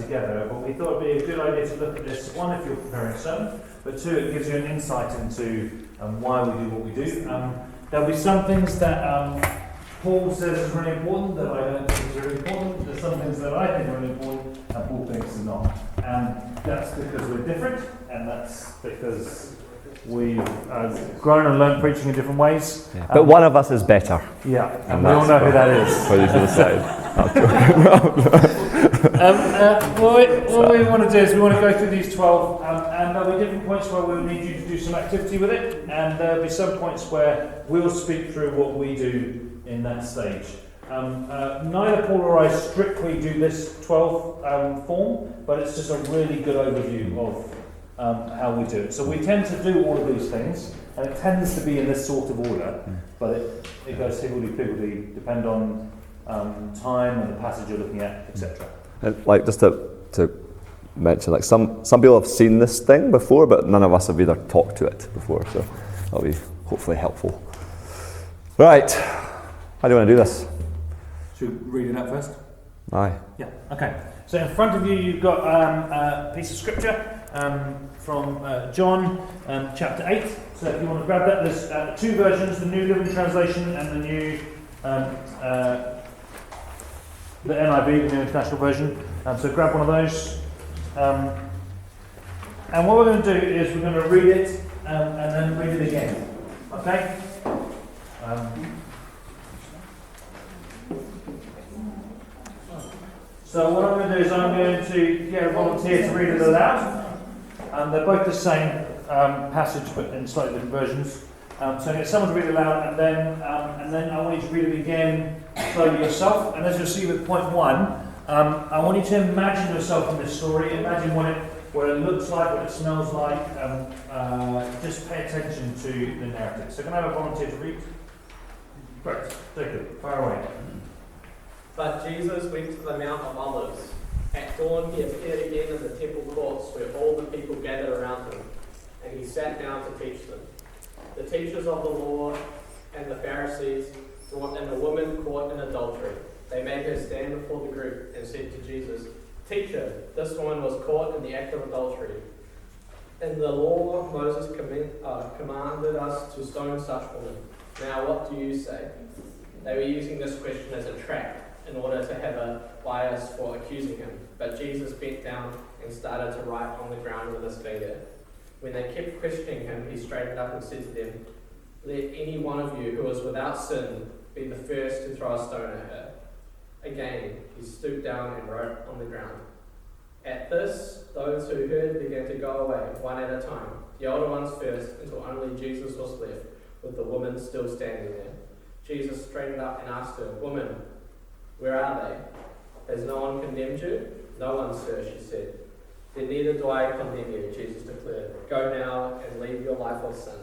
together, but we thought it'd be a good idea to look at this, one, if you're preparing a sermon, but two, it gives you an insight into why we do what we do. There'll be some things that Paul says is really important that I don't think is really important. There's some things that I think are really important and Paul thinks are not. And that's because we're different, and that's because we've grown and learned preaching in different ways. Yeah. But one of us is better. Yeah, and we all know who that is. For you to decide. What we want to do is we want to go through these 12, and there'll be different points where we'll need you to do some activity with it, and there'll be some points where we'll speak through what we do in that stage. Neither Paul or I strictly do this 12 form, but it's just a really good overview of how we do it. So we tend to do all of these things, and it tends to be in this sort of order, but it goes higgledy-piggledy, depend on time and the passage you're looking at, etc. Like, just to mention, like some people have seen this thing before, but none of us have either talked to it before, so that'll be hopefully helpful. Right, how do you want to do this? Should we read it out first? Aye. Yeah, okay. So in front of you, you've got a piece of scripture from John chapter 8. So if you want to grab that, there's two versions, the New Living Translation and the new the NIV, the New International Version. So grab one of those. And what we're going to do is we're going to read it and then read it again. Okay? So what I'm going to do is I'm going to get a volunteer to read it aloud. They're both the same passage, but in slightly different versions. So I get someone to read it aloud, and then I want you to read it again slowly yourself. And as you'll see with point 1, I want you to imagine yourself in this story. Imagine what it looks like, what it smells like. Just pay attention to the narrative. So can I have a volunteer to read? Great, Jacob, fire away. But Jesus went to the Mount of Olives. At dawn he appeared again in the temple courts where all the people gathered around him, and he sat down to teach them. The teachers of the law and the Pharisees brought in a woman caught in adultery. They made her stand before the group and said to Jesus, "Teacher, this woman was caught in the act of adultery. In the law, Moses commanded us to stone such women. Now what do you say?" They were using this question as a trap in order to have a bias for accusing him. But Jesus bent down and started to write on the ground with his finger. When they kept questioning him, he straightened up and said to them, "Let any one of you who is without sin be the first to throw a stone at her." Again, he stooped down and wrote on the ground. At this, those who heard began to go away, one at a time, the older ones first, until only Jesus was left, with the woman still standing there. Jesus straightened up and asked her, "Woman, where are they? Has no one condemned you?" "No one, sir," she said. "Then neither do I condemn you," Jesus declared. "Go now and leave your life of sin."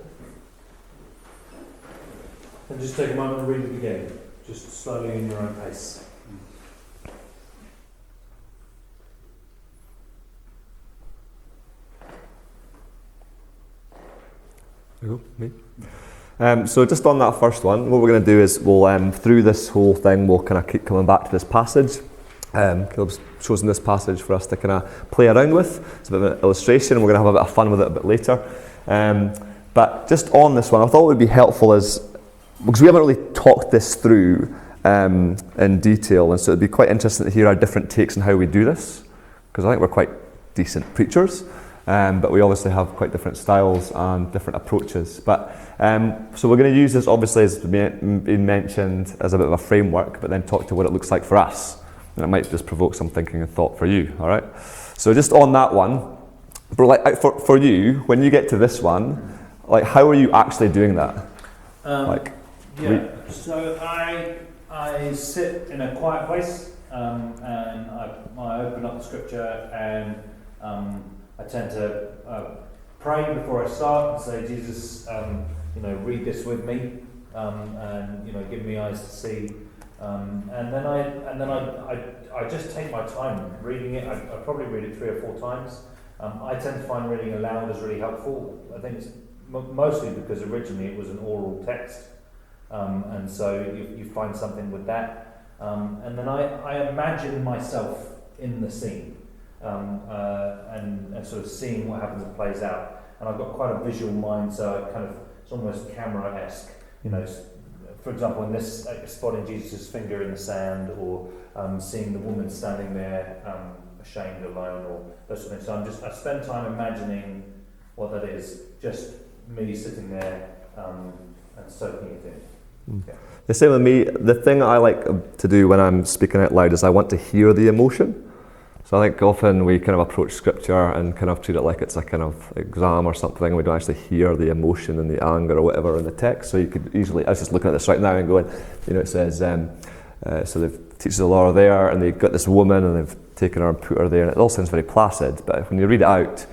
And just take a moment and read it again, just slowly in your own pace. Me. So just on that first one, what we're going to do is we'll, through this whole thing, we'll kind of keep coming back to this passage. Caleb's chosen this passage for us to kind of play around with. It's a bit of an illustration, and we're going to have a bit of fun with it a bit later. But just on this one, I thought it would be helpful because we haven't really talked this through in detail, and so it'd be quite interesting to hear our different takes on how we do this, because I think we're quite decent preachers. But we obviously have quite different styles and different approaches. But so we're going to use this, obviously, as been mentioned, as a bit of a framework, but then talk to what it looks like for us. And it might just provoke some thinking and thought for you, all right? So just on that one, but like for you, when you get to this one, like how are you actually doing that? So I sit in a quiet place, and I open up the scripture, and I tend to pray before I start and say, "Jesus, read this with me, and give me eyes to see." And then I just take my time reading it. I probably read it 3 or 4 times. I tend to find reading aloud is really helpful. I think it's mostly because originally it was an oral text, and so you find something with that. And then I imagine myself in the scene. and sort of seeing what happens and plays out. And I've got quite a visual mind, so I kind of, it's almost camera-esque. You know, for example, in this, spotting Jesus' finger in the sand, or seeing the woman standing there ashamed, alone, or those sort of things. So I spend time imagining what that is, just me sitting there and soaking it in. Yeah. The same with me. The thing I like to do when I'm speaking out loud is I want to hear the emotion. So I think often we kind of approach scripture and kind of treat it like it's a kind of exam or something, and we don't actually hear the emotion and the anger or whatever in the text. So you could easily, I was just looking at this right now and going, you know, it says, so the teachers of the law are there, and they've got this woman and they've taken her and put her there, and it all sounds very placid, but when you read it out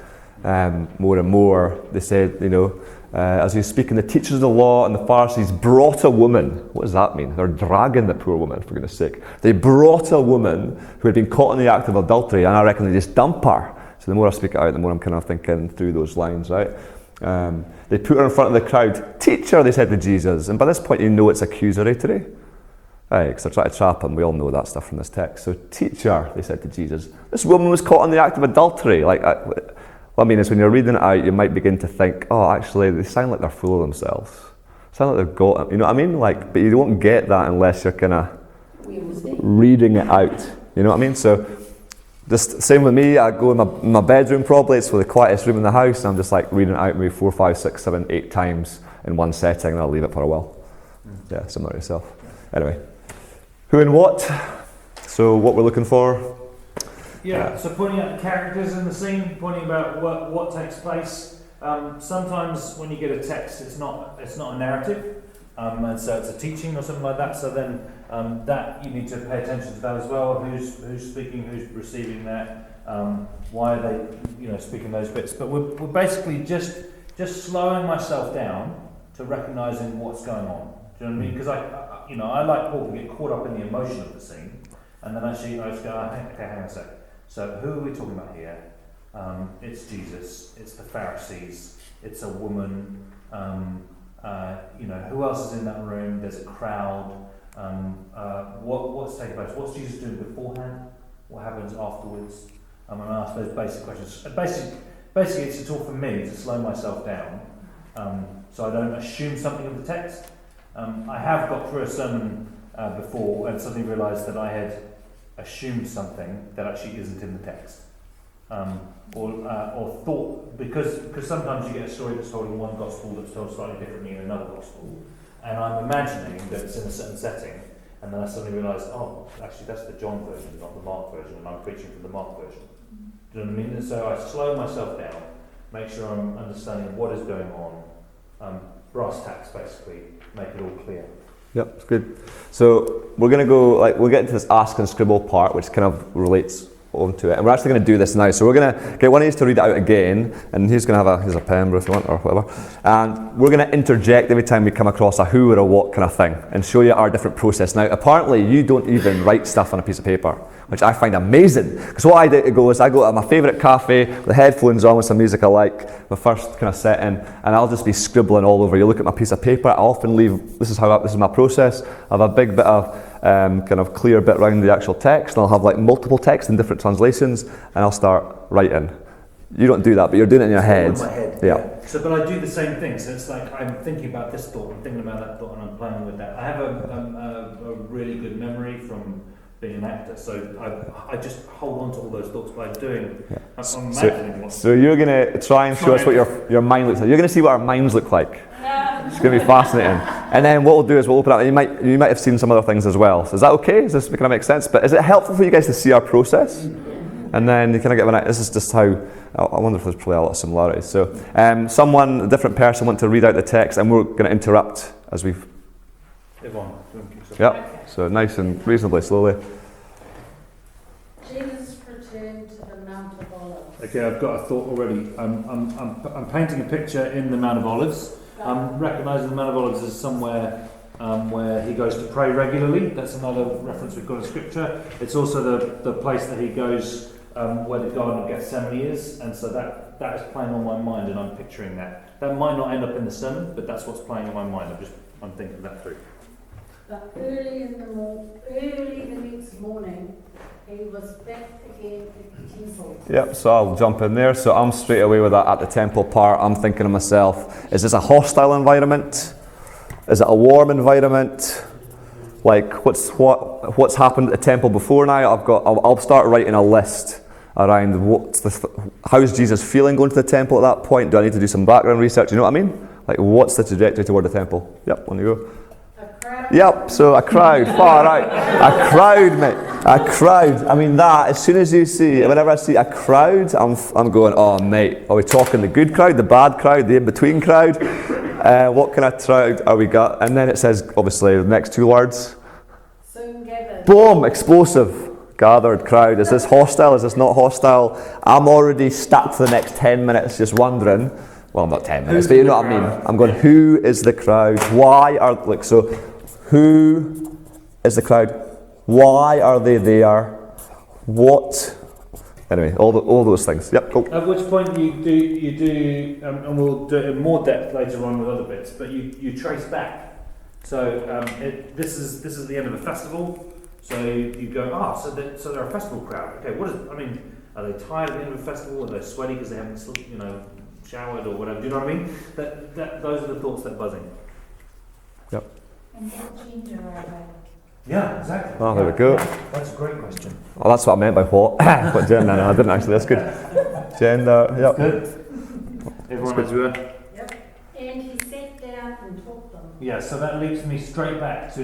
more and more, they said, you know, as he was speaking, the teachers of the law and the Pharisees brought a woman. What does that mean? They're dragging the poor woman, for goodness sake. They brought a woman who had been caught in the act of adultery, and I reckon they just dump her. So the more I speak it out, the more I'm kind of thinking through those lines, right? They put her in front of the crowd. Teacher, they said to Jesus. And by this point, you know it's accusatory. Right, because they're trying to trap him. We all know that stuff from this text. So, teacher, they said to Jesus, this woman was caught in the act of adultery. What I mean is, when you're reading it out, you might begin to think, oh, actually, they sound like they're full of themselves. They sound like they've got it. You know what I mean? But you won't get that unless you're kind of reading it out. You know what I mean? So, just same with me. I go in my bedroom probably. It's the quietest room in the house. And I'm just like reading it out maybe 4, 5, 6, 7, 8 times in one setting, and I'll leave it for a while. Yeah, similar to yourself. Anyway, who and what? So, what we're looking for. Yeah, so pointing out the characters in the scene, pointing about what takes place. Sometimes when you get a text, it's not a narrative, and so it's a teaching or something like that. So then that you need to pay attention to that as well. Who's speaking, who's receiving that, why are they speaking those bits. But we're basically just slowing myself down to recognizing what's going on. Do you know what I mean? Because I like Paul to get caught up in the emotion of the scene, and then actually I just go, okay, hang on a sec. So who are we talking about here? It's Jesus, it's the Pharisees, it's a woman, who else is in that room? There's a crowd. What's taking place? What's Jesus doing beforehand? What happens afterwards? I'm going to ask those basic questions. Basically it's a tool for me to slow myself down, so I don't assume something of the text. I have got through a sermon before and suddenly realised that I had assumed something that actually isn't in the text, or thought, because sometimes you get a story that's told in one gospel that's told slightly differently in another gospel, and I'm imagining that it's in a certain setting, and then I suddenly realise, oh, actually that's the John version, not the Mark version, and I'm preaching from the Mark version. Do you know what I mean? And so I slow myself down, make sure I'm understanding what is going on, brass tacks basically, make it all clear. Yep, it's good. So we're going to go, we'll get into this ask and scribble part, which kind of relates onto it. And we're actually going to do this now. So we're going to get one of you to read it out again, and he's going to have a pen if you want, or whatever. And we're going to interject every time we come across a who or a what kind of thing, and show you our different process. Now, apparently, you don't even write stuff on a piece of paper, which I find amazing. Because what I do is I go to my favourite cafe with the headphones on with some music I like, my first kind of setting, and I'll just be scribbling all over. You look at my piece of paper, I often leave, this is my process. I have a big bit of kind of clear bit around the actual text, and I'll have multiple text in different translations, and I'll start writing. You don't do that, but you're doing it in your head. In my head. Yeah. So, but I do the same thing. So it's like I'm thinking about this thought, I'm thinking about that thought, and I'm playing with that. I have a really good memory from being an actor, so I just hold on to all those thoughts by doing. Yeah. I'm imagining so you're going to try and show us what your mind looks like. You're going to see what our minds look like. It's going to be fascinating. And then what we'll do is we'll open up. You might have seen some other things as well. So is that okay? Is this going to make sense? But is it helpful for you guys to see our process? And then you kind of get an. This is just how. I wonder if there's probably a lot of similarities. So a different person, want to read out the text, and we're going to interrupt as we've. Yep. So nice and reasonably slowly. Jesus returned to the Mount of Olives. Okay, I've got a thought already. I'm painting a picture in the Mount of Olives. I'm recognising the Mount of Olives as somewhere where he goes to pray regularly. That's another reference we've got in Scripture. It's also the place that he goes where the Garden of Gethsemane is, and so that is playing on my mind, and I'm picturing that. That might not end up in the sermon, but that's what's playing on my mind. I'm thinking that through. But early the next morning, he was back again at the temple. Yep, so I'll jump in there. So I'm straight away with that at the temple part. I'm thinking to myself, is this a hostile environment? Is it a warm environment? Like, what's happened at the temple before now? I'll start writing a list around how's Jesus feeling going to the temple at that point? Do I need to do some background research? You know what I mean? Like, what's the trajectory toward the temple? Yep, on you go. Yep, so a crowd, far out. A crowd, mate. A crowd. I mean, that, as soon as you see, whenever I see a crowd, I'm going, oh, mate, are we talking the good crowd, the bad crowd, the in-between crowd? What kind of crowd are we got? And then it says, obviously, the next two words. Soon gathered. Boom, explosive. Gathered crowd. Is this hostile? Is this not hostile? I'm already stuck for the next 10 minutes just wondering. Well, not 10 minutes, but you know what I mean. I'm going, who is the crowd? Why are, like, so, who is the crowd? Why are they there? What? Anyway, all those things. Yep, cool. At which point you do, and we'll do it in more depth later on with other bits, but you trace back. So this is the end of a festival. So you go, so they're a festival crowd. Okay, are they tired at the end of a festival? Are they sweaty because they haven't, showered or whatever? Do you know what I mean? Those are the thoughts that buzzing. Yep. And what gender are they? Yeah, exactly. Oh, there we go. That's a great question. Oh, that's what I meant by what? What gender? No, I didn't actually. That's good. Gender. Yep. Good. Everyone knows where. Yep. And he sat down and taught them. Yeah, so that leads me straight back to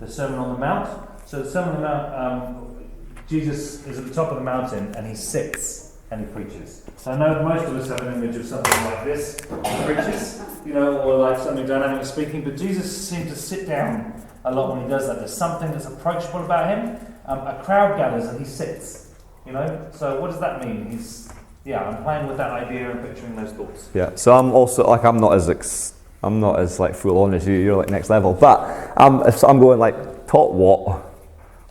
the Sermon on the Mount. So the Sermon on the Mount, Jesus is at the top of the mountain and he sits and he preaches. So I know most of us have an image of something like this, he preaches, or like something dynamic speaking, but Jesus seemed to sit down a lot when he does that. There's something that's approachable about him. A crowd gathers and he sits, So what does that mean? I'm playing with that idea and picturing those thoughts. Yeah, so I'm also, like, I'm not as like full on as you, you're like next level, but I'm going like, taught what?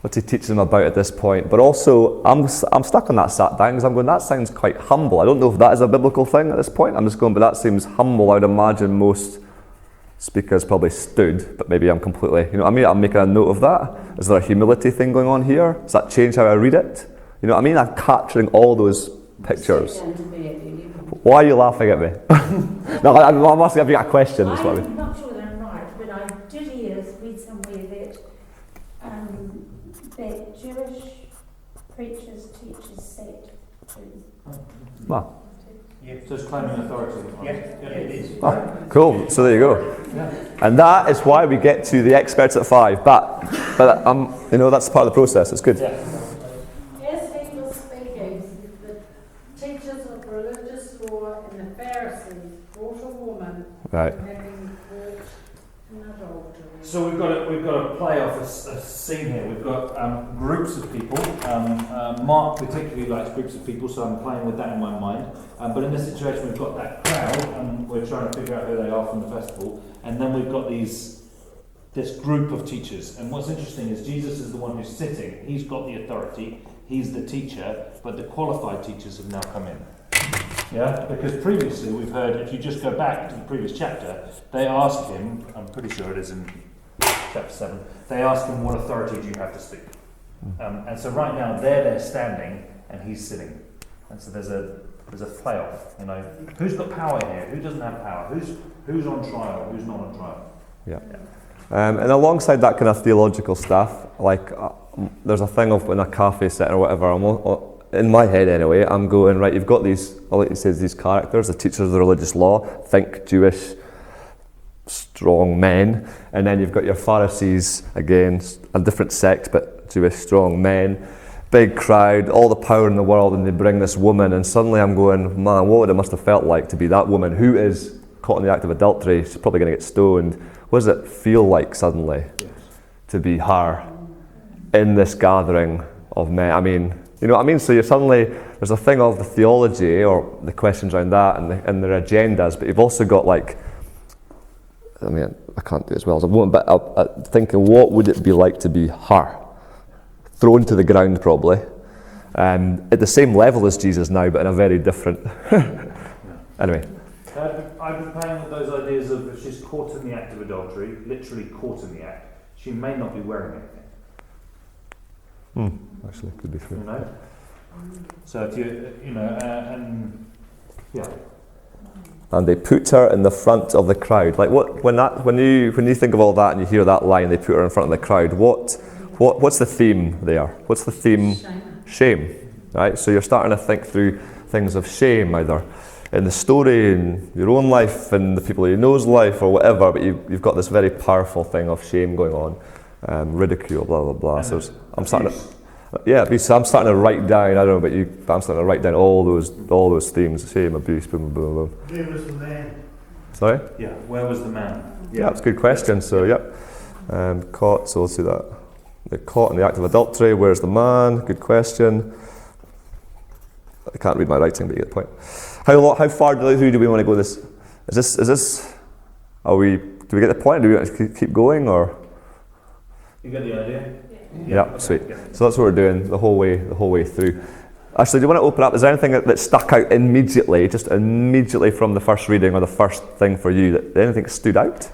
What's he teaching them about at this point? But also, I'm stuck on that sat down because I'm going, that sounds quite humble. I don't know if that is a biblical thing at this point. I'm just going, but that seems humble. I'd imagine most speakers probably stood, but maybe I'm completely, I'm making a note of that. Is there a humility thing going on here? Does that change how I read it? I'm capturing all those pictures. Why are you laughing at me? No, I'm asking if you got a question. That's what I mean. I'm not sure that I'm right, but I did read somewhere that Jewish preachers, teachers sat too. Well. Yeah, so it's claiming authority. Yeah, it is. Oh, cool. So there you go. Yeah. And that is why we get to the experts at 5. But that's part of the process. It's good. Yeah. As he was speaking, the teachers of religious law and the Pharisees brought a woman Right. having walked in adultery. So we've got to play off a scene here. We've got groups of people. Mark particularly likes groups of people, so I'm playing with that in my mind. But in this situation, we've got that crowd, and we're trying to figure out who they are from the festival. And then we've got this group of teachers. And what's interesting is Jesus is the one who's sitting. He's got the authority. He's the teacher, but the qualified teachers have now come in. Yeah, because previously we've heard, if you just go back to the previous chapter, they ask him, I'm pretty sure it is in chapter 7, they ask him, what authority do you have to speak? And so right now they're there standing and he's sitting. And so there's a play-off, who's got power here, who doesn't have power, who's on trial, who's not on trial. Yeah. And alongside that kind of theological stuff, like there's a thing of in a cafe setting or whatever, in my head anyway, I'm going, right, you've got these, like he says, these characters, the teachers of the religious law, think Jewish strong men, and then you've got your Pharisees, again, a different sect, but Jewish strong men, big crowd, all the power in the world, and they bring this woman, and suddenly I'm going, man, what it must have felt like to be that woman who is caught in the act of adultery. She's probably going to get stoned. What does it feel like suddenly to be her in this gathering of men? I mean, you know what I mean? So you're suddenly, there's a thing of the theology or the questions around that and their agendas, but you've also got like, I mean, I can't do it as well as I want, but I'm thinking, what would it be like to be her? Thrown to the ground probably, at the same level as Jesus now, but in a very different, anyway. I've been playing with those ideas of if she's caught in the act of adultery, literally caught in the act, she may not be wearing anything. Actually, could be true. You know. So if and yeah. And they put her in the front of the crowd. Like when you think of all that and you hear that line, they put her in front of the crowd. What's the theme there? What's the theme? Shame. Right. So you're starting to think through things of shame, either in the story, in your own life, in the people you know's life, or whatever. But you've got this very powerful thing of shame going on, ridicule, blah blah blah. So I'm starting to. Yeah, so I'm starting to write down, I don't know about you, but I'm starting to write down all those themes, shame, abuse, boom, boom, boom. Where was the man? Sorry? Yeah, where was the man? Yeah, that's a good question. So, yep. Caught, so let's see that. They're caught in the act of adultery. Where's the man? Good question. I can't read my writing, but you get the point. How far do we want to go this? Is this, do we get the point? Do we want to keep going, or? You get the idea? Yeah, sweet. So that's what we're doing the whole way through. Actually, do you want to open up? Is there anything that stuck out immediately from the first reading or the first thing for you? That anything stood out?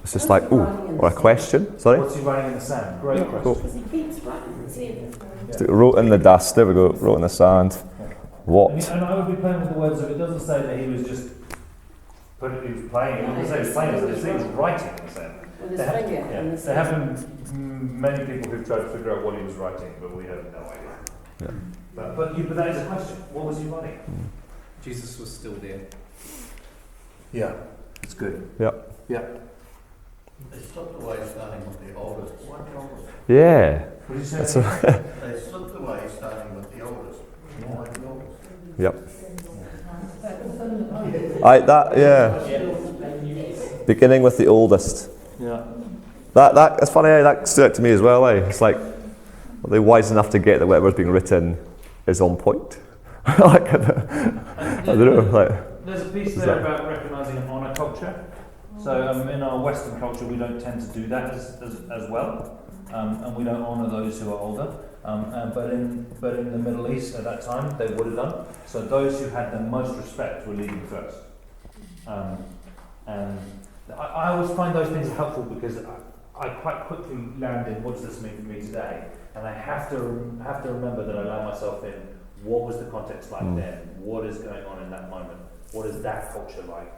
It's just like, ooh, or a question. Sorry? What's he writing in the sand? Great question. Cool. Because he keeps writing. So wrote in the dust. There we go. Wrote in the sand. What? And I would be playing with the words. If it doesn't say that he was just he was playing. It doesn't say he was playing. It says he was writing in the sand. With his finger. There have been many people who've tried to figure out what he was writing, but we have no idea. Yeah. But that is a question. What was he writing? Jesus was still there. Yeah, it's good. Yeah. Yeah. They slipped away starting with the oldest. What the oldest? Yeah. What did you say? They slipped away starting with the oldest. Why the oldest? Yep. Beginning with the oldest. Yeah. That's funny. That stood out to me as well. It's like, are they wise enough to get that whatever's being written is on point? I don't know. There's a piece there about recognising an honour culture. So in our Western culture, we don't tend to do that as well, and we don't honour those who are older. But in the Middle East at that time, they would have done. So those who had the most respect were leading first. And I always find those things helpful because I quite quickly land in what does this mean for me today, and I have to remember that I allow myself in what was the context like then, what is going on in that moment, what is that culture like.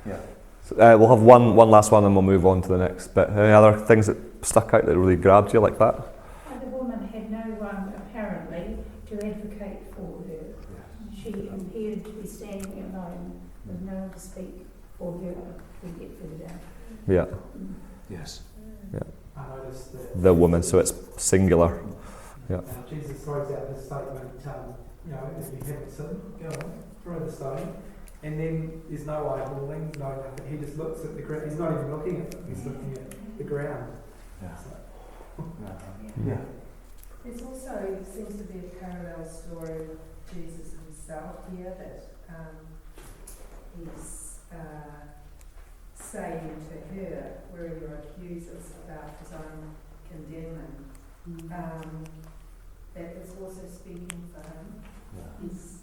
Yeah. So, we'll have one last one, and we'll move on to the next bit. Any other things that stuck out that really grabbed you like that? The woman had no one apparently to advocate for her. She appeared to be standing alone with no one to speak for her to get further down. Yeah. Yes. Yeah. I noticed that The woman, so it's singular. Yeah. Jesus throws out this statement, if you haven't sinned, go on, throw the stone. And then there's no eyeballing, no nothing. He just looks at the ground. He's not even looking at them, he's looking at the ground. Yeah. Yeah. There's also seems to be a parallel story with Jesus himself here that he's saying to her, where are your accusers, about his own condemning. That is also speaking for him. He's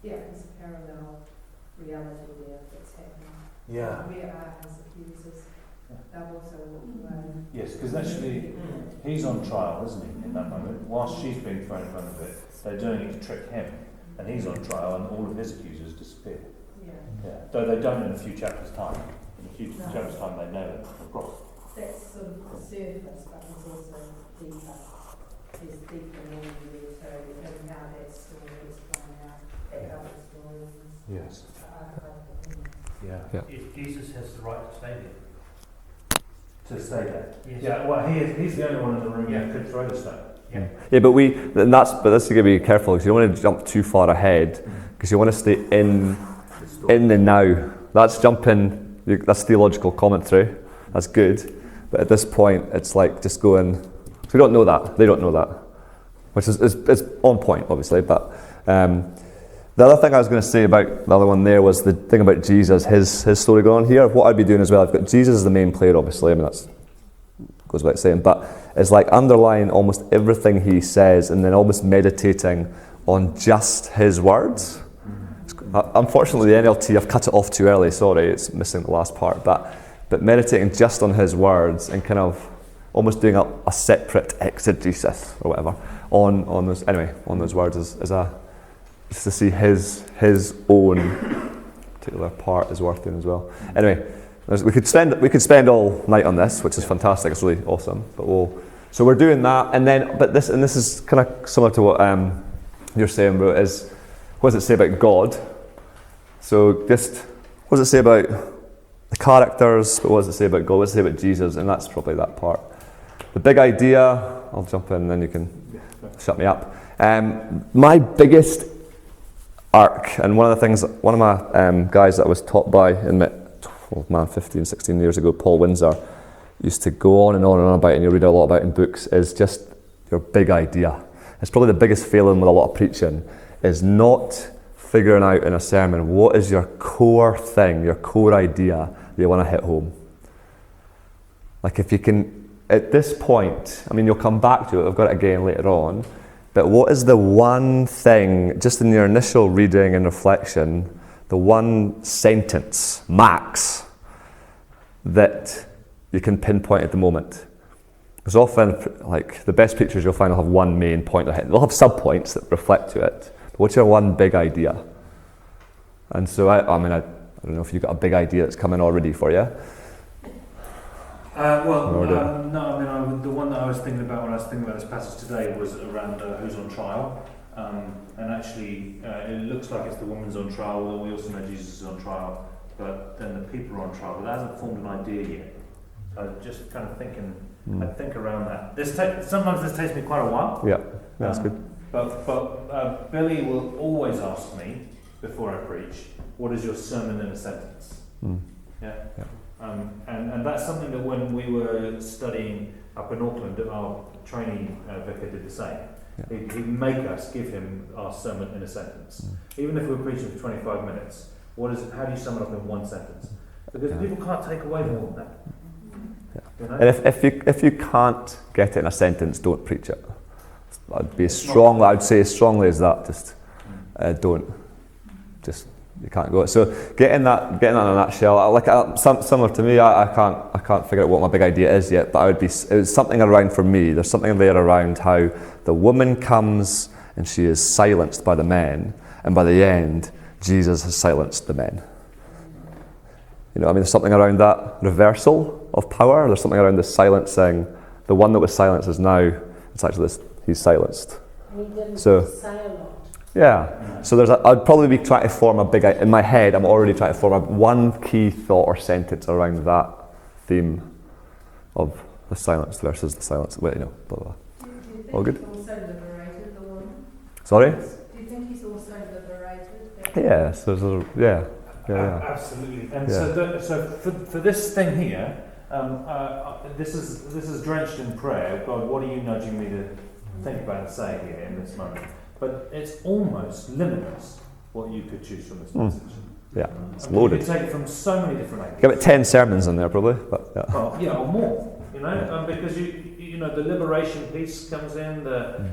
a parallel reality there that's happening. Yeah. Where are his accusers? They've also walked away. Yes, because actually he's on trial, isn't he, in that moment? Whilst she's being thrown in front of it, they're doing it to trick him, and he's on trial, and all of his accusers disappear. Yeah. Though they don't in a few chapters' time. In a few chapters' time, they know it, of course. That's sort of the surface, but there's also deeper. There's deeper meaning there too, and how that story is playing out, that other stories. Yes. Yeah. Yeah. If Jesus has the right to stay there. To say that. Yes. Yeah. Well, he's the only one in the room that could throw the stone. Yeah, but this you got to be careful because you don't want to jump too far ahead because you want to stay in the now. That's jumping. That's theological commentary. That's good, but at this point, it's like just going. We don't know that. They don't know that, which is on point, obviously. But the other thing I was going to say about the other one there was the thing about Jesus, his story going on here. What I'd be doing as well. I've got Jesus as the main player, obviously. I mean that's goes without saying, but it's like underlying almost everything he says and then almost meditating on just his words. Unfortunately, the NLT, I've cut it off too early, sorry, it's missing the last part, but meditating just on his words and kind of almost doing a separate exegesis or whatever on those words as a just to see his own particular part is worth doing as well. Anyway, we could spend all night on this, which is fantastic. It's really awesome. But so we're doing that, and this is kind of similar to what you're saying, bro. Is what does it say about God? So just what does it say about the characters? But what does it say about God? What does it say about Jesus? And that's probably that part. The big idea. I'll jump in, and then you can shut me up. My biggest arc, and one of my guys that I was taught by in 15, 16 years ago, Paul Windsor, used to go on and on and on about it, and you read a lot about in books, is just your big idea. It's probably the biggest failing with a lot of preaching, is not figuring out in a sermon what is your core thing, your core idea that you want to hit home. Like if you can, at this point, I mean you'll come back to it, I've got it again later on, but what is the one thing, just in your initial reading and reflection, the one sentence, max, that you can pinpoint at the moment? Because often, like, the best preachers you'll find will have one main point ahead. They'll have sub-points that reflect to it. But what's your one big idea? And so, I don't know if you've got a big idea that's coming already for you. The one that I was thinking about when I was thinking about this passage today was around who's on trial. And actually, it looks like it's the woman's on trial, although we also know Jesus is on trial, but then the people are on trial. But that hasn't formed an idea yet. So I was just kind of thinking, I think around that. Sometimes this takes me quite a while. Yeah, that's good. But Billy will always ask me, before I preach, what is your sermon in a sentence? Yeah. And that's something that when we were studying up in Auckland, our trainee vicar did the same. Yeah. He'd make us give him our sermon in a sentence. Even if we were preaching for 25 minutes, how do you sum it up in one sentence? Because people can't take away more than that. Yeah. You know? And if you can't get it in a sentence, don't preach it. I'd say as strongly as that, just don't. Just, you can't go. So getting that in a nutshell, similar to me, I can't figure out what my big idea is yet, but it was something around for me. There's something there around how the woman comes and she is silenced by the men, and by the end, Jesus has silenced the men. You know, I mean, there's something around that reversal of power. There's something around the silencing. The one that was silenced is now, it's actually he's silenced. He didn't So, say a lot. yeah. So I'd probably be trying to form in my head, I'm already trying to form one key thought or sentence around that theme of the silence versus the silence. Blah, blah, blah. Do you think All good? he's also liberated the woman? Sorry? Do you think he's also liberated? Yes. Yeah. Absolutely. And so for this thing here, this is drenched in prayer. God, what are you nudging me to think about and say here in this moment? But it's almost limitless what you could choose from this message. Yeah, it's loaded. You could take it from so many different angles. Give it 10 sermons in there probably, but yeah. Well, yeah, or more. You know, because you know the liberation piece comes in, the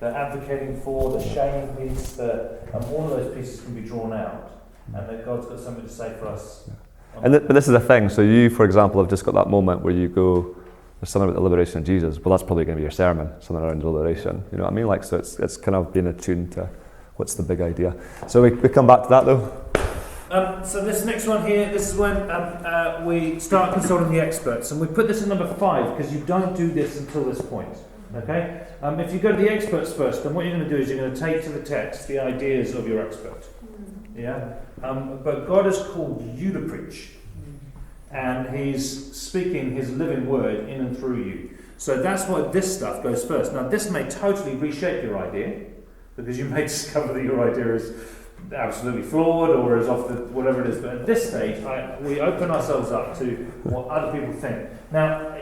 advocating for, the shame piece, all of those pieces can be drawn out. And that God's got something to say for us. But this is the thing. So you, for example, have just got that moment where you go, there's something about the liberation of Jesus. Well, that's probably going to be your sermon, something around liberation. You know what I mean? Like, so it's kind of being attuned to what's the big idea. So we come back to that though. So this next one here, this is when we start consulting the experts, and we put this in number 5 because you don't do this until this point. Okay? If you go to the experts first, then what you're going to do is you're going to take to the text the ideas of your expert. Yeah, but God has called you to preach, and He's speaking His living word in and through you. So that's why this stuff goes first. Now, this may totally reshape your idea, because you may discover that your idea is absolutely flawed or is off the whatever it is. But at this stage, we open ourselves up to what other people think. Now,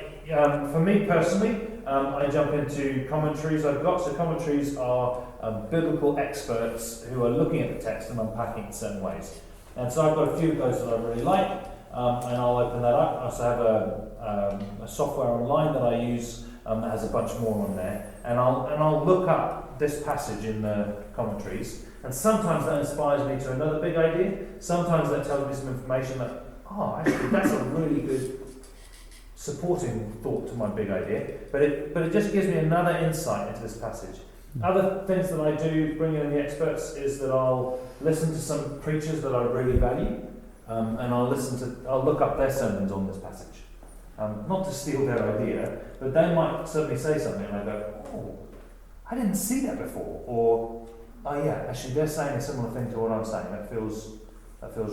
for me personally, I jump into commentaries I've got. So commentaries are biblical experts who are looking at the text and unpacking it in certain ways. And so I've got a few of those that I really like, and I'll open that up. I also have a software online that I use that has a bunch more on there. And I'll look up this passage in the commentaries, and sometimes that inspires me to another big idea. Sometimes that tells me some information that, actually that's a really good supporting thought to my big idea, but it just gives me another insight into this passage. Other things that I do, bringing in the experts, is that I'll listen to some preachers that I really value, and I'll look up their sermons on this passage. Not to steal their idea, but they might suddenly say something and I go, oh, I didn't see that before, or oh yeah, actually they're saying a similar thing to what I'm saying. That feels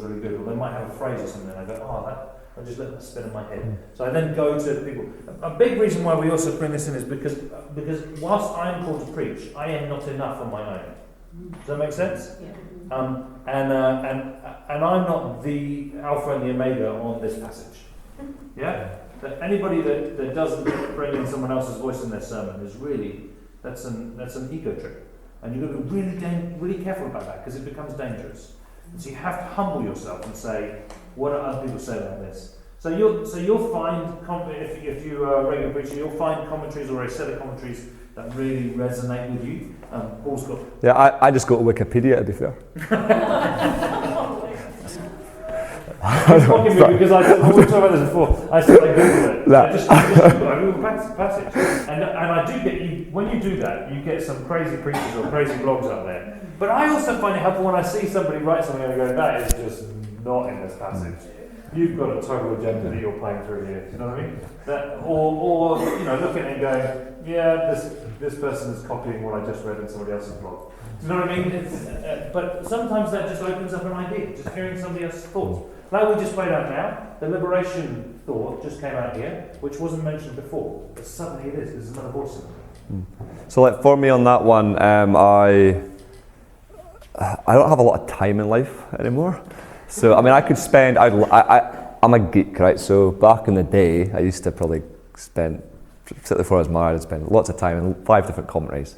really good. Or they might have a phrase or something and I go, oh, that, I just let that spin in my head. So I then go to people. A big reason why we also bring this in is because whilst I am called to preach, I am not enough on my own. Does that make sense? Yeah. And I'm not the alpha and the omega on this passage. Yeah? That anybody that doesn't bring in someone else's voice in their sermon is really, that's an ego trip. And you've got to be really careful about that because it becomes dangerous. And so you have to humble yourself and say, what do other people say about this? So you'll find, if you are a regular preacher, you'll find commentaries or a set of commentaries that really resonate with you. Paul's got... Yeah, I just go to Wikipedia, to be fair. He's mocking me because I talked about this before. I said I Googled it. I just Google passage. And I do get you, when you do that, you get some crazy preachers or crazy blogs out there. But I also find it helpful when I see somebody write something and I go, that is just not in this passage. You've got a total agenda that you're playing through here. Do you know what I mean? Or looking and going, yeah, this person is copying what I just read in somebody else's blog. Do you know what I mean? But sometimes that just opens up an idea, just hearing somebody else's thoughts. Like we just played out now, the liberation thought just came out here, which wasn't mentioned before, but suddenly it is. There's another voice in it. So, like for me on that one, I don't have a lot of time in life anymore. So, I mean, I could spend. I'm a geek, right? So back in the day, I used to probably spend, particularly before I was married, I'd spend lots of time in 5 different commentaries.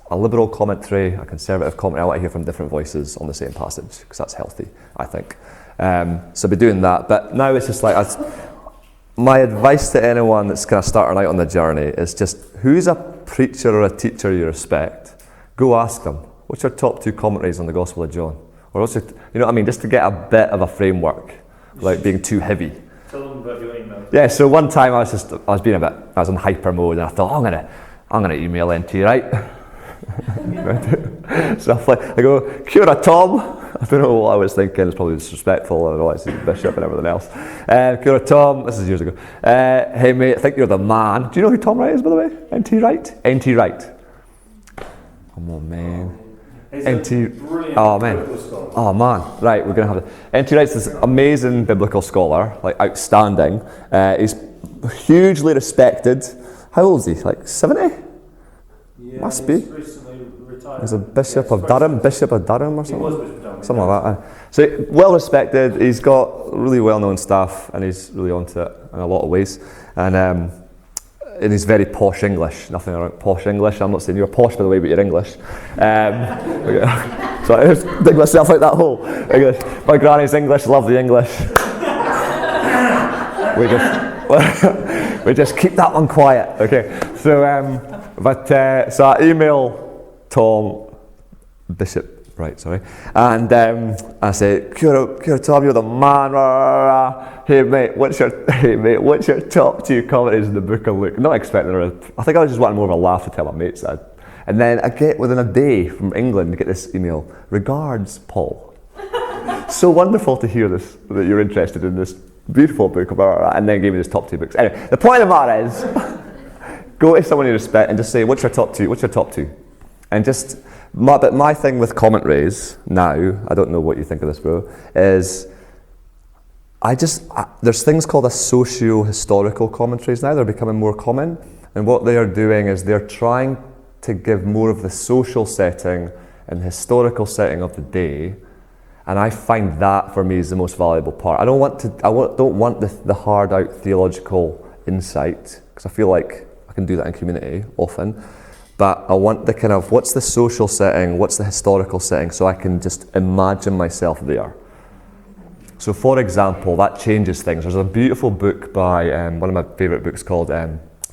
A liberal commentary, a conservative commentary. I want to hear from different voices on the same passage because that's healthy, I think. So I'll be doing that. But now it's just like, my advice to anyone that's kind of starting out on the journey is just, who's a preacher or a teacher you respect? Go ask them, what's your top 2 commentaries on the Gospel of John? Or what's your, you know what I mean, just to get a bit of a framework, without being too heavy. Tell them about your email. Yeah, so one time I was in hyper mode and I thought, I'm gonna email NT, right? So I go, kia ora, Tom. I don't know what I was thinking, it's probably disrespectful, I don't know, it's Bishop and everything else. Kia ora, Tom, this is years ago. Hey mate, I think you're the man. Do you know who Tom Wright is, by the way? NT Wright? NT Wright. Come on, man. NT, oh man, oh man, right, we're going to have it. NT Wright's this amazing biblical scholar, like outstanding. He's hugely respected. How old is he? Like 70? Yeah, must be. Recently retired. He's a Bishop of Durham or something. He was Bishop of Durham. Something like that. So well respected. He's got really well known stuff, and he's really onto it in a lot of ways. And he's very posh English. Nothing around posh English. I'm not saying you're posh, by the way, but you're English. So I just dig myself out that hole. English. My granny's English. Love the English. we just keep that one quiet. Okay. So so I email Tom Bishop. Right, sorry. And I say, kia ora, Tom, you're the man. Rah, rah, rah. Hey mate, what's your top 2 commentaries in the book of Luke? Not expecting I think I was just wanting more of a laugh to tell my mates that. And then I get within a day from England to get this email. Regards, Paul. So wonderful to hear this, that you're interested in this beautiful book. And then gave me his top 2 books. Anyway, the point of the matter is, go to someone you respect and just say, what's your top 2? What's your top 2? And just, but my thing with commentaries now, I don't know what you think of this, bro, is there's things called a socio-historical commentaries now. They're becoming more common. And what they are doing is they're trying to give more of the social setting and historical setting of the day. And I find that for me is the most valuable part. I don't want the hard out theological insight, because I feel like I can do that in community often. But I want the kind of, what's the social setting, what's the historical setting, so I can just imagine myself there. So for example, that changes things. There's a beautiful book by, one of my favourite books called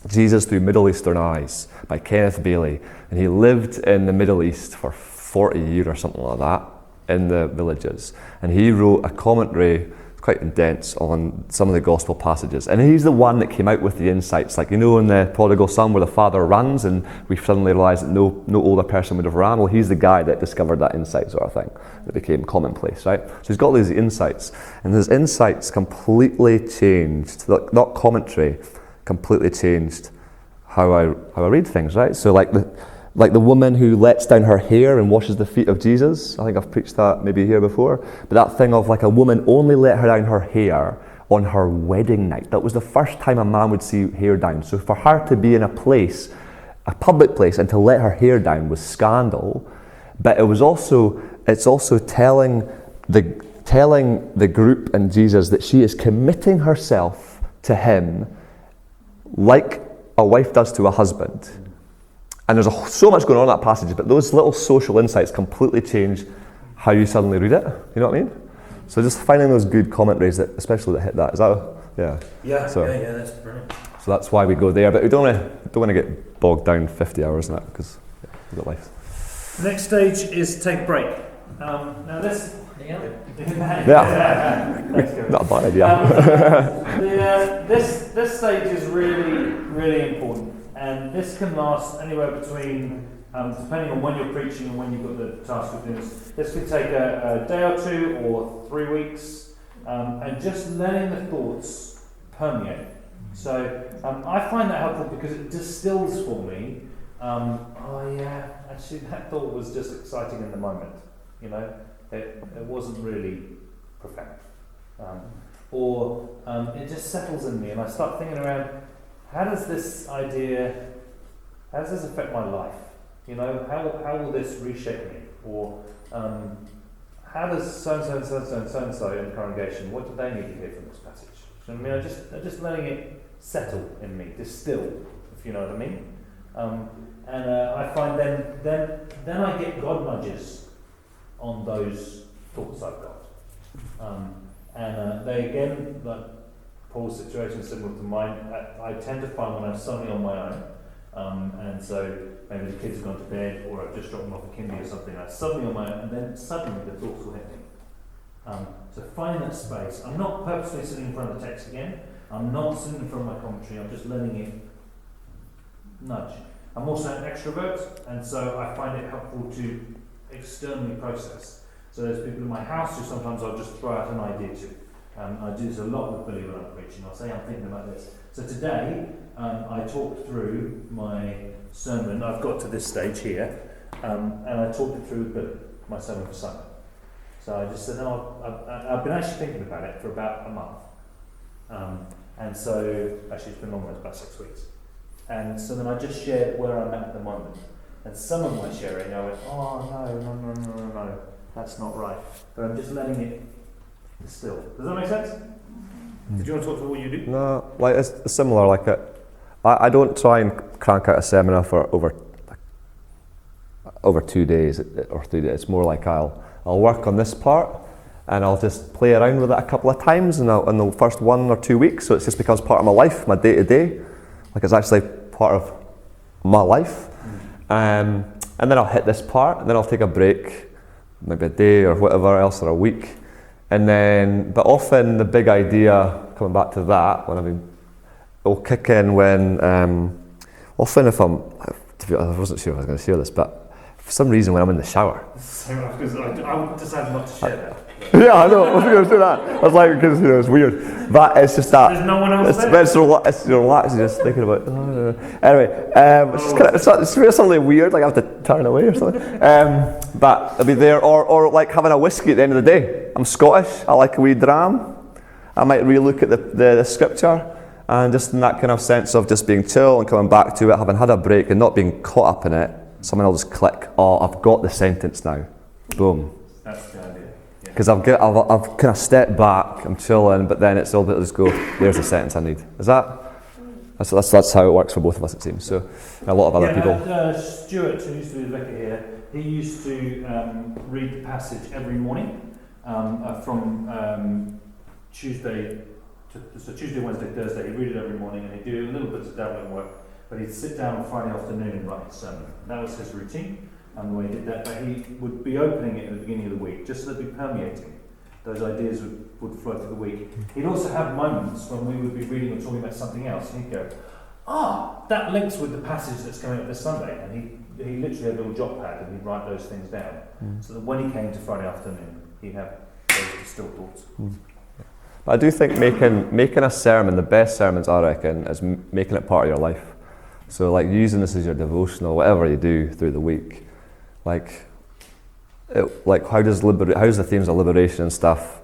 Jesus Through Middle Eastern Eyes by Kenneth Bailey. And he lived in the Middle East for 40 years or something like that, in the villages. And he wrote a commentary quite intense on some of the gospel passages. And he's the one that came out with the insights, like, you know, in the prodigal son where the father runs and we suddenly realise that no older person would have ran. Well, he's the guy that discovered that insight sort of thing that became commonplace, right? So he's got these insights, and his insights completely changed, not commentary, completely changed how I read things, right? So like the woman who lets down her hair and washes the feet of Jesus. I think I've preached that maybe here before. But that thing of like a woman only let her down her hair on her wedding night. That was the first time a man would see hair down. So for her to be in a place, a public place, and to let her hair down was scandal. But it's also telling the group and Jesus that she is committing herself to him like a wife does to a husband. And there's so much going on in that passage, but those little social insights completely change how you suddenly read it. You know what I mean? So just finding those good commentaries that, especially that hit that. Is that? Yeah. Yeah. So, yeah, that's brilliant. So that's why we go there, but we don't want to get bogged down 50 hours in that because we've got life. The next stage is take a break. Now this. Yeah. Not a bad idea. This stage is really, really important. And this can last anywhere between, depending on when you're preaching and when you've got the task of doing this can take a day or two or 3 weeks, and just letting the thoughts permeate. So I find that helpful because it distills for me, oh yeah, actually that thought was just exciting in the moment, you know, it wasn't really profound. Or it just settles in me and I start thinking around, how does this affect my life? You know, how will this reshape me? Or how does so-and-so and so-and-so and so-and-so in the congregation, what do they need to hear from this passage? You know what I mean? I'm just letting it settle in me, distill, if you know what I mean. And I find then I get God nudges on those thoughts I've got. And they again, like Paul's situation is similar to mine. I tend to find when I'm suddenly on my own, and so maybe the kids have gone to bed, or I've just dropped them off at kindy or something. I'm suddenly on my own, and then suddenly the thoughts will hit me. So finding that space. I'm not purposely sitting in front of the text again. I'm not sitting in front of my commentary. I'm just letting it nudge. I'm also an extrovert, and so I find it helpful to externally process. So there's people in my house who sometimes I'll just throw out an idea to. I do this a lot with Billy when I'm preaching. I'll say I'm thinking about this. So today I talked through my sermon. I've got to this stage here, and I talked it through with Billy, my sermon for Sunday. So I just said, no, I've been actually thinking about it for about a month. And so, actually it's been longer, it's about 6 weeks. And so then I just shared where I'm at the moment. And some of my sharing, I went, oh no, that's not right. But I'm just letting it distill. Does that make sense? Did you want to talk to what you do? No, like it's similar. Like I don't try and crank out a seminar for over 2 days or 3 days. It's more like I'll work on this part and I'll just play around with it a couple of times in the first 1 or 2 weeks, so it just becomes part of my life, my day to day. Like it's actually part of my life. And then I'll hit this part, and then I'll take a break, maybe a day or whatever else, or a week. And then, but often the big idea, coming back to that, it'll kick in when, often if I wasn't sure if I was going to share this, but for some reason when I'm in the shower. Because I decided not to share that. Yeah, I know, I was going to say that. I was like, because it's weird. But it's just that. There's no one else there? It's relaxing, just thinking about Anyway, it's something weird, like I have to turn away or something. But I'll be there, or like having a whiskey at the end of the day. I'm Scottish, I like a wee dram. I might re-look at the scripture, and just in that kind of sense of just being chill and coming back to it, having had a break and not being caught up in it, someone will just click, oh, I've got the sentence now. Boom. That's the idea. Because I've kind of stepped back, I'm chilling, but then it's all that just go, there's the sentence I need. Is that's how it works for both of us, it seems. So a lot of other people. Stuart, who used to be the vicar here, he used to read the passage every morning from Tuesday, Wednesday, Thursday. He'd read it every morning, and he'd do a little bit of dabbling work, but he'd sit down on Friday afternoon and write his sermon. That was his routine. And the way he did that, but he would be opening it at the beginning of the week, just so it'd be permeating those ideas would flow through the week. He'd also have moments when we would be reading or talking about something else, and he'd go, that links with the passage that's coming up this Sunday. And he literally had a little jot pad, and he'd write those things down, so that when he came to Friday afternoon, he'd have those distilled thoughts. But I do think making a sermon, the best sermons I reckon, is making it part of your life. So like using this as your devotional, whatever you do through the week, like how does the themes of liberation and stuff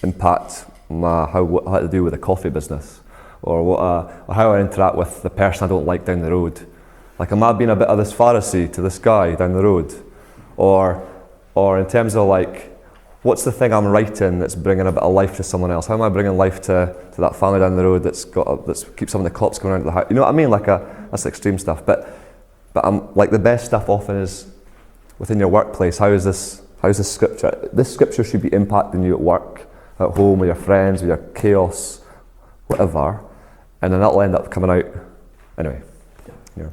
impact how to do with the coffee business, or how I interact with the person I don't like down the road? Like, am I being a bit of this Pharisee to this guy down the road, or in terms of like, what's the thing I'm writing that's bringing a bit of life to someone else? How am I bringing life to that family down the road that's keeps some of the cops coming around to the house? You know what I mean? Like that's extreme stuff. But I'm like, the best stuff often is within your workplace. How is this scripture? This scripture should be impacting you at work, at home, with your friends, with your chaos, whatever. And then that'll end up coming out anyway. Yeah.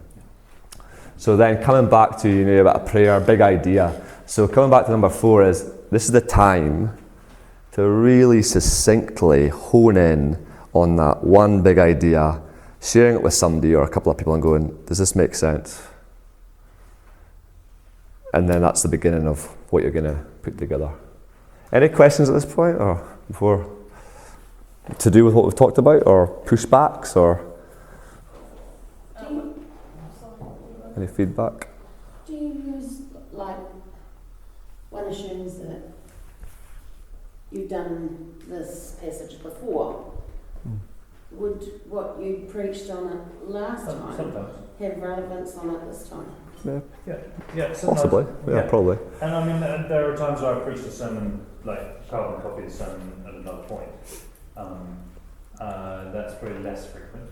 So then coming back to about a prayer, big idea. So coming back to number 4 is, this is the time to really succinctly hone in on that one big idea, sharing it with somebody or a couple of people and going, does this make sense? And then that's the beginning of what you're going to put together. Any questions at this point, or before, to do with what we've talked about, or pushbacks, or any feedback? Do you use, like, one assumes that you've done this passage before. Would what you preached on it last time Sometimes. have relevance on it this time? Yeah, sometimes. Possibly, yeah, probably. And I mean, there are times where I preached a sermon, like carbon copy the sermon at another point. That's probably less frequent.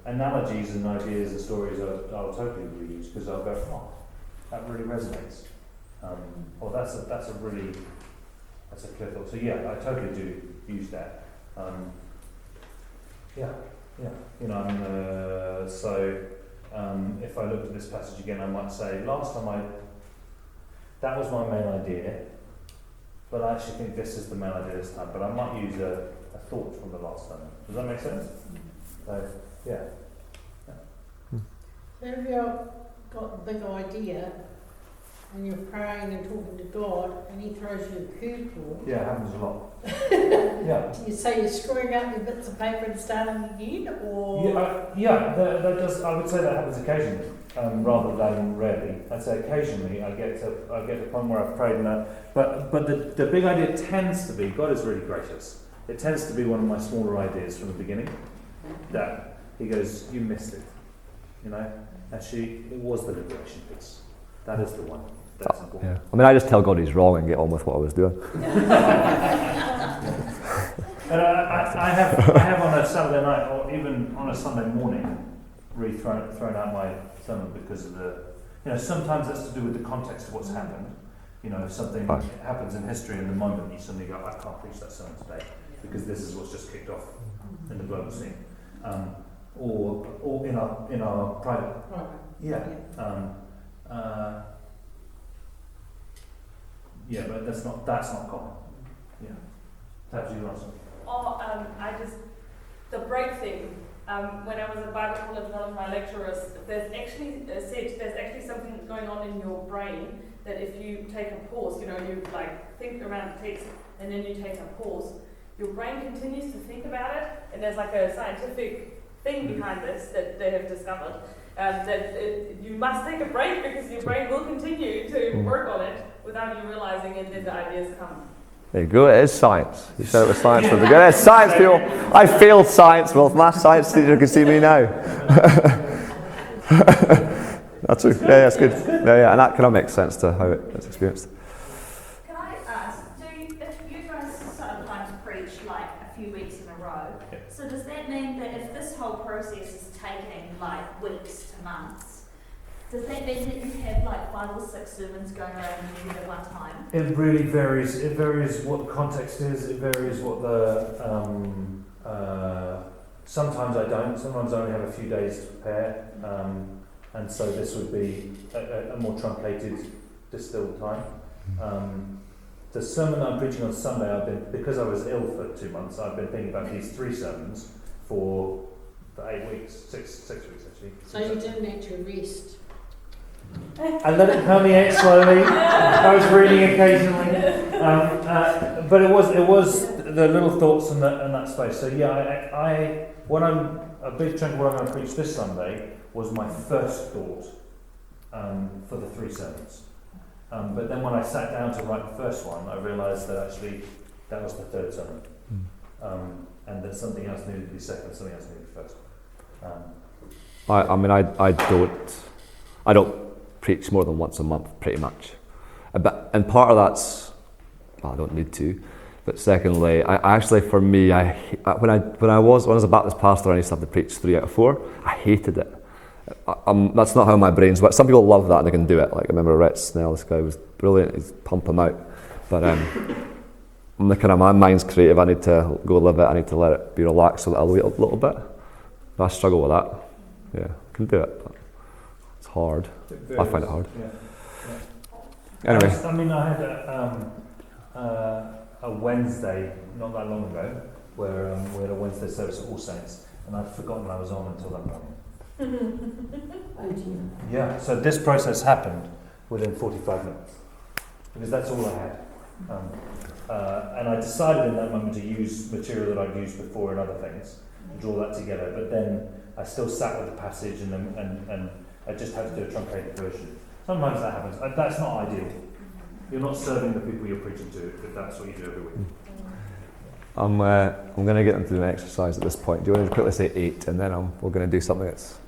Analogies and ideas and stories I'll totally reuse, because I'll go, that really resonates. Or that's a clear thought. So yeah, I totally do use that. If I looked at this passage again, I might say, last time that was my main idea, but I actually think this is the main idea this time. But I might use a thought from the last time. Does that make sense? So, yeah. If you've got a big idea and you're praying and talking to God and He throws you a curveball, Yeah, it happens a lot. Yeah. do you say you're screwing up your bits of paper and starting again, or? That does. I would say that happens occasionally, rather than rarely. I'd say occasionally I get to the point where I've prayed, but the big idea tends to be, God is really gracious. It tends to be one of my smaller ideas from the beginning, that He goes, you missed it. Actually, it was the liberation piece. That is the one. That's important. Yeah. I mean, I just tell God He's wrong and get on with what I was doing. I have on a Saturday night, or even on a Sunday morning, really thrown out my sermon because of sometimes that's to do with the context of what's happened. If something happens in history in the moment, you suddenly go, I can't preach that sermon today because this is what's just kicked off in the global scene. Or in our private. But that's not common. Yeah. Perhaps you answer. The break thing. When I was at Bible college, one of my lecturers, there's actually something going on in your brain that if you take a pause, you like think around the text and then you take a pause, your brain continues to think about it, and there's like a scientific thing behind this that they have discovered. You must take a break because your brain will continue to work on it without you realizing, and then the ideas come. There you go, it is science. You said it was science from the beginning. It's science, people. I failed science. Well, if my science teacher can see me now. That's true. Yeah, that's good. Yeah, and that kind of makes sense to how it's experienced. Can I ask, if you guys sometimes preach like a few weeks in a row, so does that mean that if this whole process is taking like weeks to months, does that mean that you have like 5 or 6 sermons going around in your head at one time? It really varies. It varies what the context is. It varies what the. Sometimes I don't. Sometimes I only have a few days to prepare, and so this would be a more truncated, distilled time. the sermon that I'm preaching on Sunday, because I was ill for 2 months, I've been thinking about these 3 sermons for 8 weeks, 6 weeks actually. So you didn't actually rest. I let it permeate slowly. I was reading occasionally, but it was the little thoughts in that space. So yeah, a big chunk of what I'm going to preach this Sunday was my first thought for the 3 sermons. But then when I sat down to write the first one, I realised that actually that was the 3rd sermon, and that something else needed to be second, something else needed to be first. I don't preach more than once a month, pretty much. And part of that's, well, I don't need to. But secondly, I actually, for me, when I was a Baptist pastor, I used to have to preach 3 out of 4. I hated it. That's not how my brain's work. Some people love that and they can do it. Like I remember Rhett Snell, this guy was brilliant. He's pump him out. But my mind's creative. I need to go live it. I need to let it be relaxed so that I'll wait a little bit. I struggle with that. Yeah, I can do it, but it's hard. I find it hard. Yeah. Anyway. I had a Wednesday not that long ago where we had a Wednesday service at All Saints, and I'd forgotten I was on until that morning. Oh dear. Yeah, so this process happened within 45 minutes because that's all I had. And I decided in that moment to use material that I'd used before in other things, and draw that together, but then I still sat with the passage and I just had to do a truncated version. Sometimes that happens. That's not ideal. You're not serving the people you're preaching to if that's what you do every week. I'm going to get them to do an exercise at this point. Do you want to quickly say 8 and then we're going to do something that's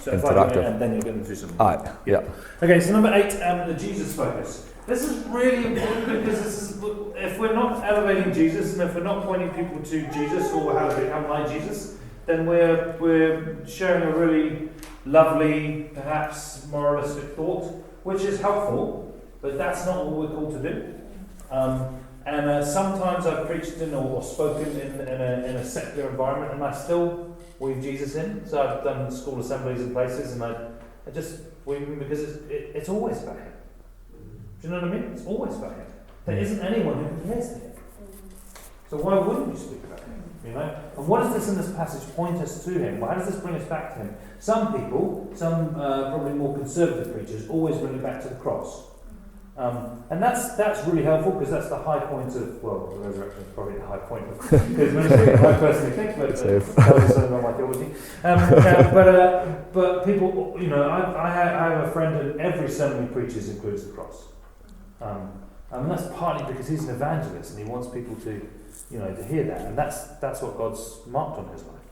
so interactive? And then you're going to do something. Alright, yeah. Okay, so number 8, the Jesus focus. This is really important because if we're not elevating Jesus and if we're not pointing people to Jesus or how to become like Jesus, then we're sharing a really lovely, perhaps moralistic thought, which is helpful, but that's not what we're called to do. And sometimes I've preached in or spoken in a secular environment, and I still weave Jesus in. So I've done school assemblies in places, and I just weave him because it's always about him. Do you know what I mean? It's always about him. There isn't anyone who compares to him. So why wouldn't you speak about him? You know? And what does this in this passage point us to him? Well, how does this bring us back to him? Some people, probably more conservative preachers, always bring it back to the cross. And that's really helpful because that's the high point of, well, the resurrection is probably the high point of his ministry, I personally think, but that's not my theology. But people, you know, I have a friend who every sermon he preaches includes the cross. And that's partly because he's an evangelist and he wants people to, you know, to hear that, and that's what God's marked on his life.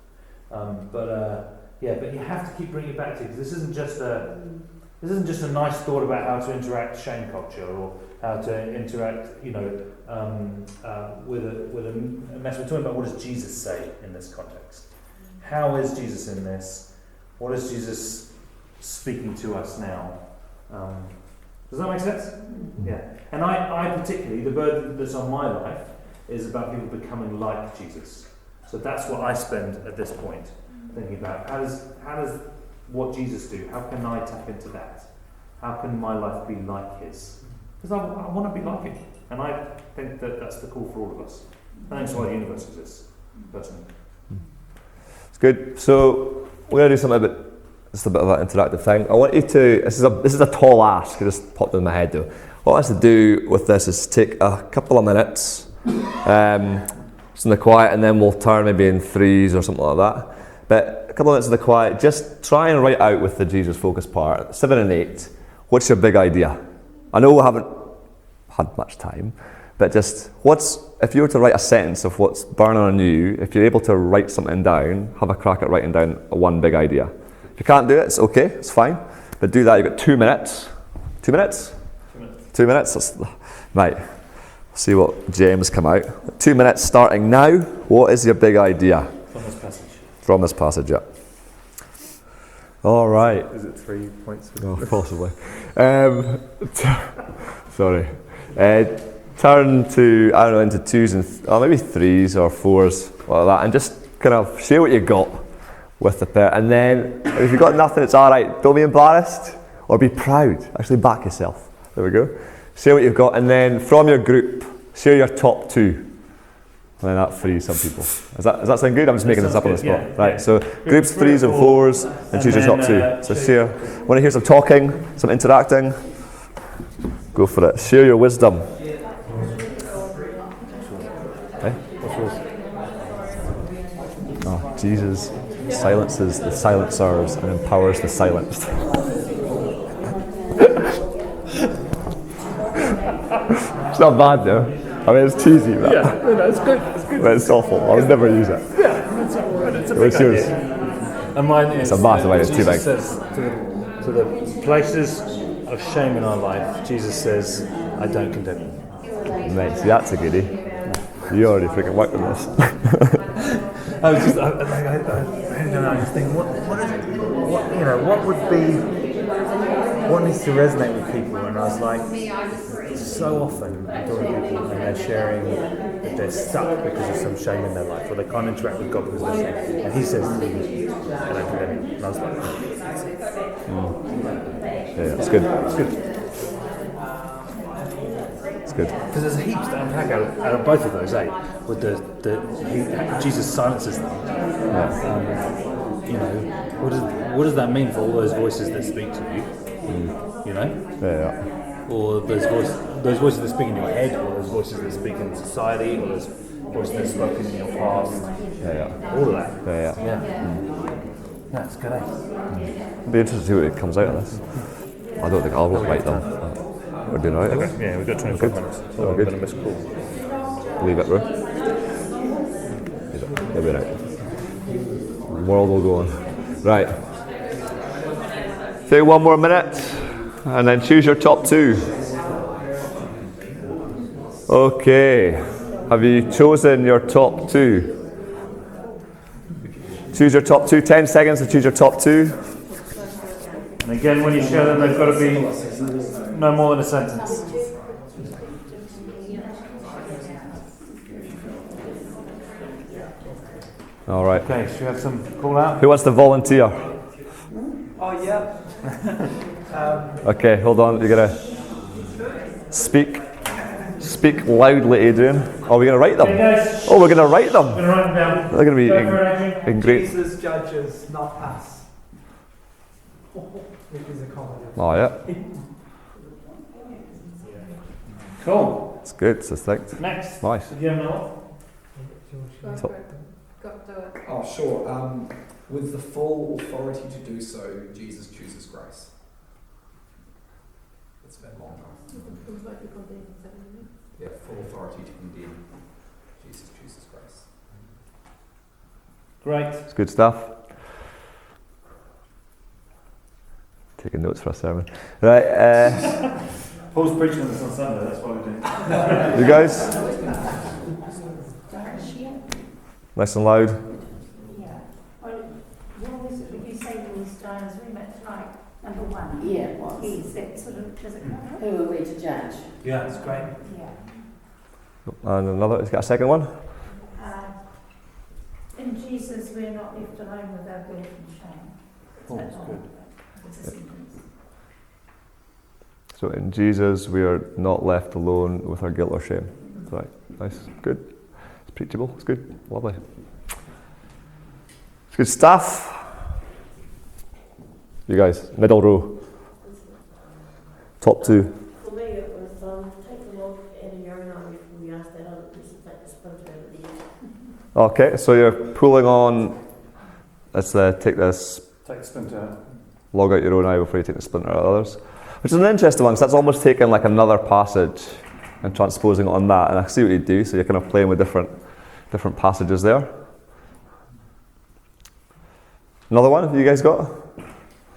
But you have to keep bringing it back to, because this isn't just a nice thought about how to interact shame culture or how to interact, you know, with a mess. We're talking about what does Jesus say in this context. How is Jesus in this? What is Jesus speaking to us now? Does that make sense? Yeah. And I particularly, the burden that's on my life is about people becoming like Jesus. So that's what I spend at this point thinking about. How does what Jesus do? How can I tap into that? How can my life be like his? Because I want to be like him. And I think that that's the call for all of us. And that's why the universe exists, personally. It's good. So we're going to do something about just a bit of an interactive thing. I want you to, this is a tall ask, it just popped in my head though. What I want us to do with this is take a couple of minutes, just in the quiet, and then we'll turn maybe in 3s or something like that. But a couple of minutes in the quiet, just try and write out with the Jesus focus part, 7 and 8, what's your big idea? I know we haven't had much time, but just if you were to write a sentence of what's burning on you, if you're able to write something down, have a crack at writing down one big idea. If you can't do it, it's okay, it's fine. But do that, you've got 2 minutes. 2 minutes? 2 minutes? Right. See what James come out. 2 minutes starting now. What is your big idea? From this passage. From this passage, yeah. All right. Is it 3 points? Oh, possibly. Sorry. Turn to, I don't know, into 2s and maybe 3s or 4s, like that, and just kind of share what you got with the pair. And then, if you've got nothing, it's all right. Don't be embarrassed or be proud. Actually, back yourself. There we go. Share what you've got, and then from your group, share your top 2. And then that frees some people. Does that sound good? I'm just making this up on the spot. Yeah, right, yeah. so groups 3s and 4s, and choose your top 2. So share. Want to hear some talking, some interacting? Go for it. Share your wisdom. Eh? Oh, Jesus silences the silencers and empowers the silenced. It's not bad though. I mean, it's cheesy, but it's good. but it's awful. I would never use it. It's a What's big yours? idea. And mine is, It's a massive idea, it's too Jesus big. says to the places of shame in our life, Jesus says, I don't condemn you. Mate, see, that's a goodie. You already freaking worked on this. I was just, I don't know, I was thinking, what needs to resonate with people? And I was like, so often I'm talking to people and they're sharing that they're stuck because of some shame in their life, or they can't interact with God because of their shame. And he says, I don't condemn you. And I was like, Yeah, it's good. it's good. It's good. Because there's heaps to unpack out of both of those, with Jesus silences them. What does that mean for all those voices that speak to you? You know? Yeah. Or those voices that speak in your head, or those voices that speak in society, or those voices that spoken in your past. Yeah. All of that. Yeah. That's good, eh? It'd be interesting to see what comes out of this. I don't think I'll write them. We're doing alright, Okay. Yeah, we've got 25 minutes. Oh, I'm good. going to miss a call. Leave it, bro. You'll be right. The world will go on. Right. Take 1 more minute, and then choose your top 2. Okay. Have you chosen your top 2? Choose your top 2. 10 seconds to choose your top 2. And again, when you share them, they've got to be no more than a sentence. All right. Okay, should we have some call out? Who wants to volunteer? Oh, yeah. Okay, hold on. You're gonna speak loudly, Adrian. Oh, we're gonna write them. Okay, guys. Oh, we're gonna write them. I'm going to write them down. They're gonna be Go for it, Adrian. in great. Jesus judges, not us. Which is a comment. Oh yeah, Cool. it's good. Succinct. Next. Nice. Do you have another one? Top. Oh, sure. With the full authority to do so, Jesus chooses grace. It's a bit long. Yeah, full authority to condemn. Jesus chooses grace. Great. It's good stuff. Taking notes for a sermon. Right. Paul's preaching this on Sunday, that's why we do. You guys, nice and loud. Yeah. Well, what was it that you say was Diana's very much like number 1? Yeah, it was. Is it sort of, does it come up? Who are we to judge? Yeah, it's great. Yeah. And another. Has got a second one? In Jesus, we're not left alone with our guilt and shame. Oh, that's good. It's a sentence. So in Jesus, we are not left alone with our guilt or shame. Right. Nice. Good. It's preachable. It's good. Lovely. It's good stuff. You guys, middle row. Top 2. For me, it was take a look at your own eye before you ask that other person to take the splinter out of the end. Okay, so you're pulling on. Let's take this. Take the splinter out. Log out your own eye before you take the splinter out of others. Which is an interesting one, because that's almost taking like another passage and transposing it on that. And I see what you do, so you're kind of playing with different passages there. Another one, have you guys got?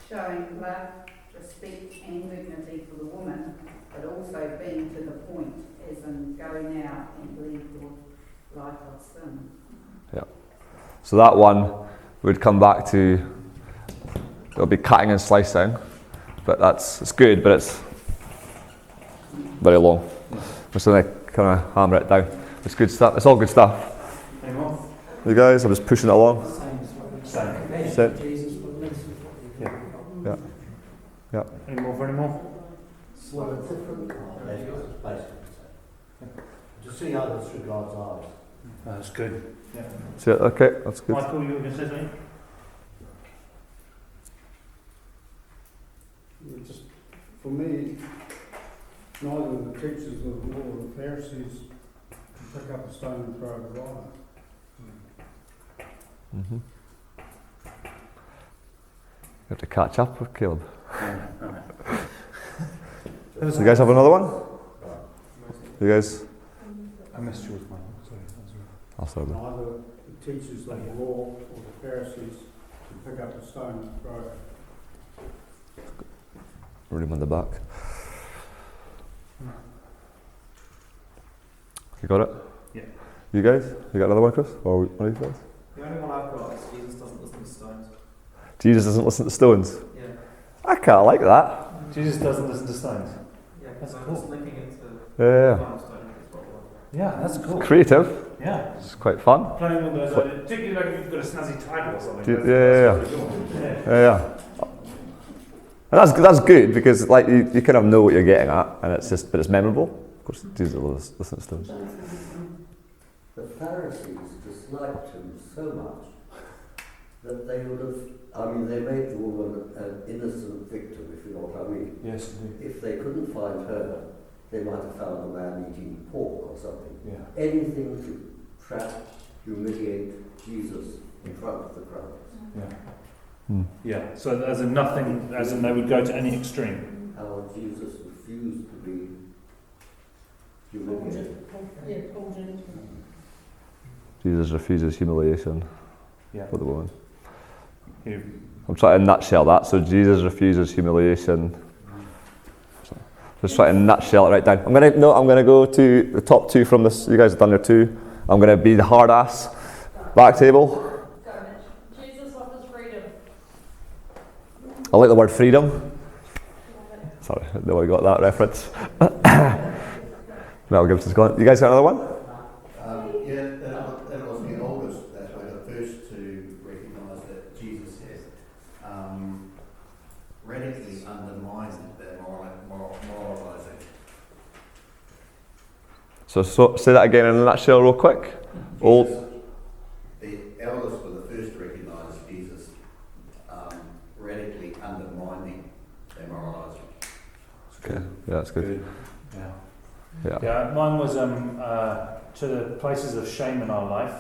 Showing love, respect and dignity for the woman, but also being to the point, as in going out and leave your life of sin. Yeah. So that one would come back to, it'll be cutting and slicing, but it's good, but it's very long. We're just going to kind of hammer it down. It's good stuff. It's all good stuff. Any more? You guys, I'm just pushing it along. Same. Yeah. Yeah. Any more for any more? Well, a different basically. To see others through God's eyes. That's good. Yeah. So, okay, that's good. Michael, you were going to say something? Just for me, neither the teachers of the law or the Pharisees can pick up a stone and throw it away. Mm-hmm. You have to catch up with Caleb. So you guys have another one? You guys? I missed yours, Michael. Sorry. I'll start with. Neither the teachers of the law or the Pharisees can pick up a stone and throw it. Room on the back. You got it? Yeah. You guys? You got another one, Chris? Or one of you guys? The only one I've got is Jesus doesn't listen to stones. Jesus doesn't listen to stones. Yeah. I kind of like that. Jesus doesn't listen to stones. Yeah, That's because I'm cool. just linking it to Yeah. the final stone. Is what I Yeah, that's cool. Creative. Yeah. It's quite fun. Playing on those ideas, particularly like if you've got a snazzy title or something. Yeah. That's really cool. Yeah. And that's good because like you kind of know what you're getting at, and it's just, but it's memorable. Of course, Jesus will listen to stones. The Pharisees disliked him so much that they would have, they made the woman an innocent victim, if you know what I mean. Yes, indeed. If they couldn't find her, they might have found a man eating pork or something. Yeah. Anything to trap, humiliate Jesus in front of the crowd. Yeah. Hmm. Yeah. So as in nothing, as in they would go to any extreme. How Jesus refused to be humiliated. Jesus refuses humiliation Yeah. for the woman. He, I'm trying to nutshell that. So Jesus refuses humiliation. Just try to nutshell it right down. I'm gonna go to the top two from this. You guys have done your two. I'm gonna be the hard ass. Back table. Jesus offers freedom. I like the word freedom. Sorry, I know I got that reference. Mel Gibson's gone. You guys got another one? That was the oldest that were the first to recognise that Jesus had radically undermined their moralising. So say that again in a nutshell real quick. The eldest were the first to recognise Jesus radically undermining their moralising. Okay, yeah, that's good. Yeah. Yeah, mine was to the places of shame in our life,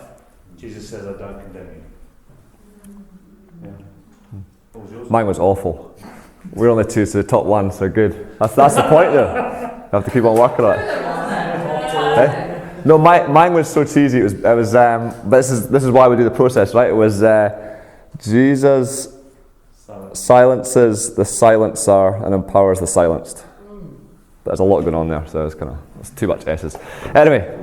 Jesus says, I don't condemn you. Yeah. What was yours? Mine was awful. We're only two to the top one, so good. That's the point though. You have to keep on working on it. Eh? No, mine was so cheesy. It was. But this is why we do the process, right? It was Jesus silences the silencer and empowers the silenced. There's a lot going on there, so it's too much S's. Anyway,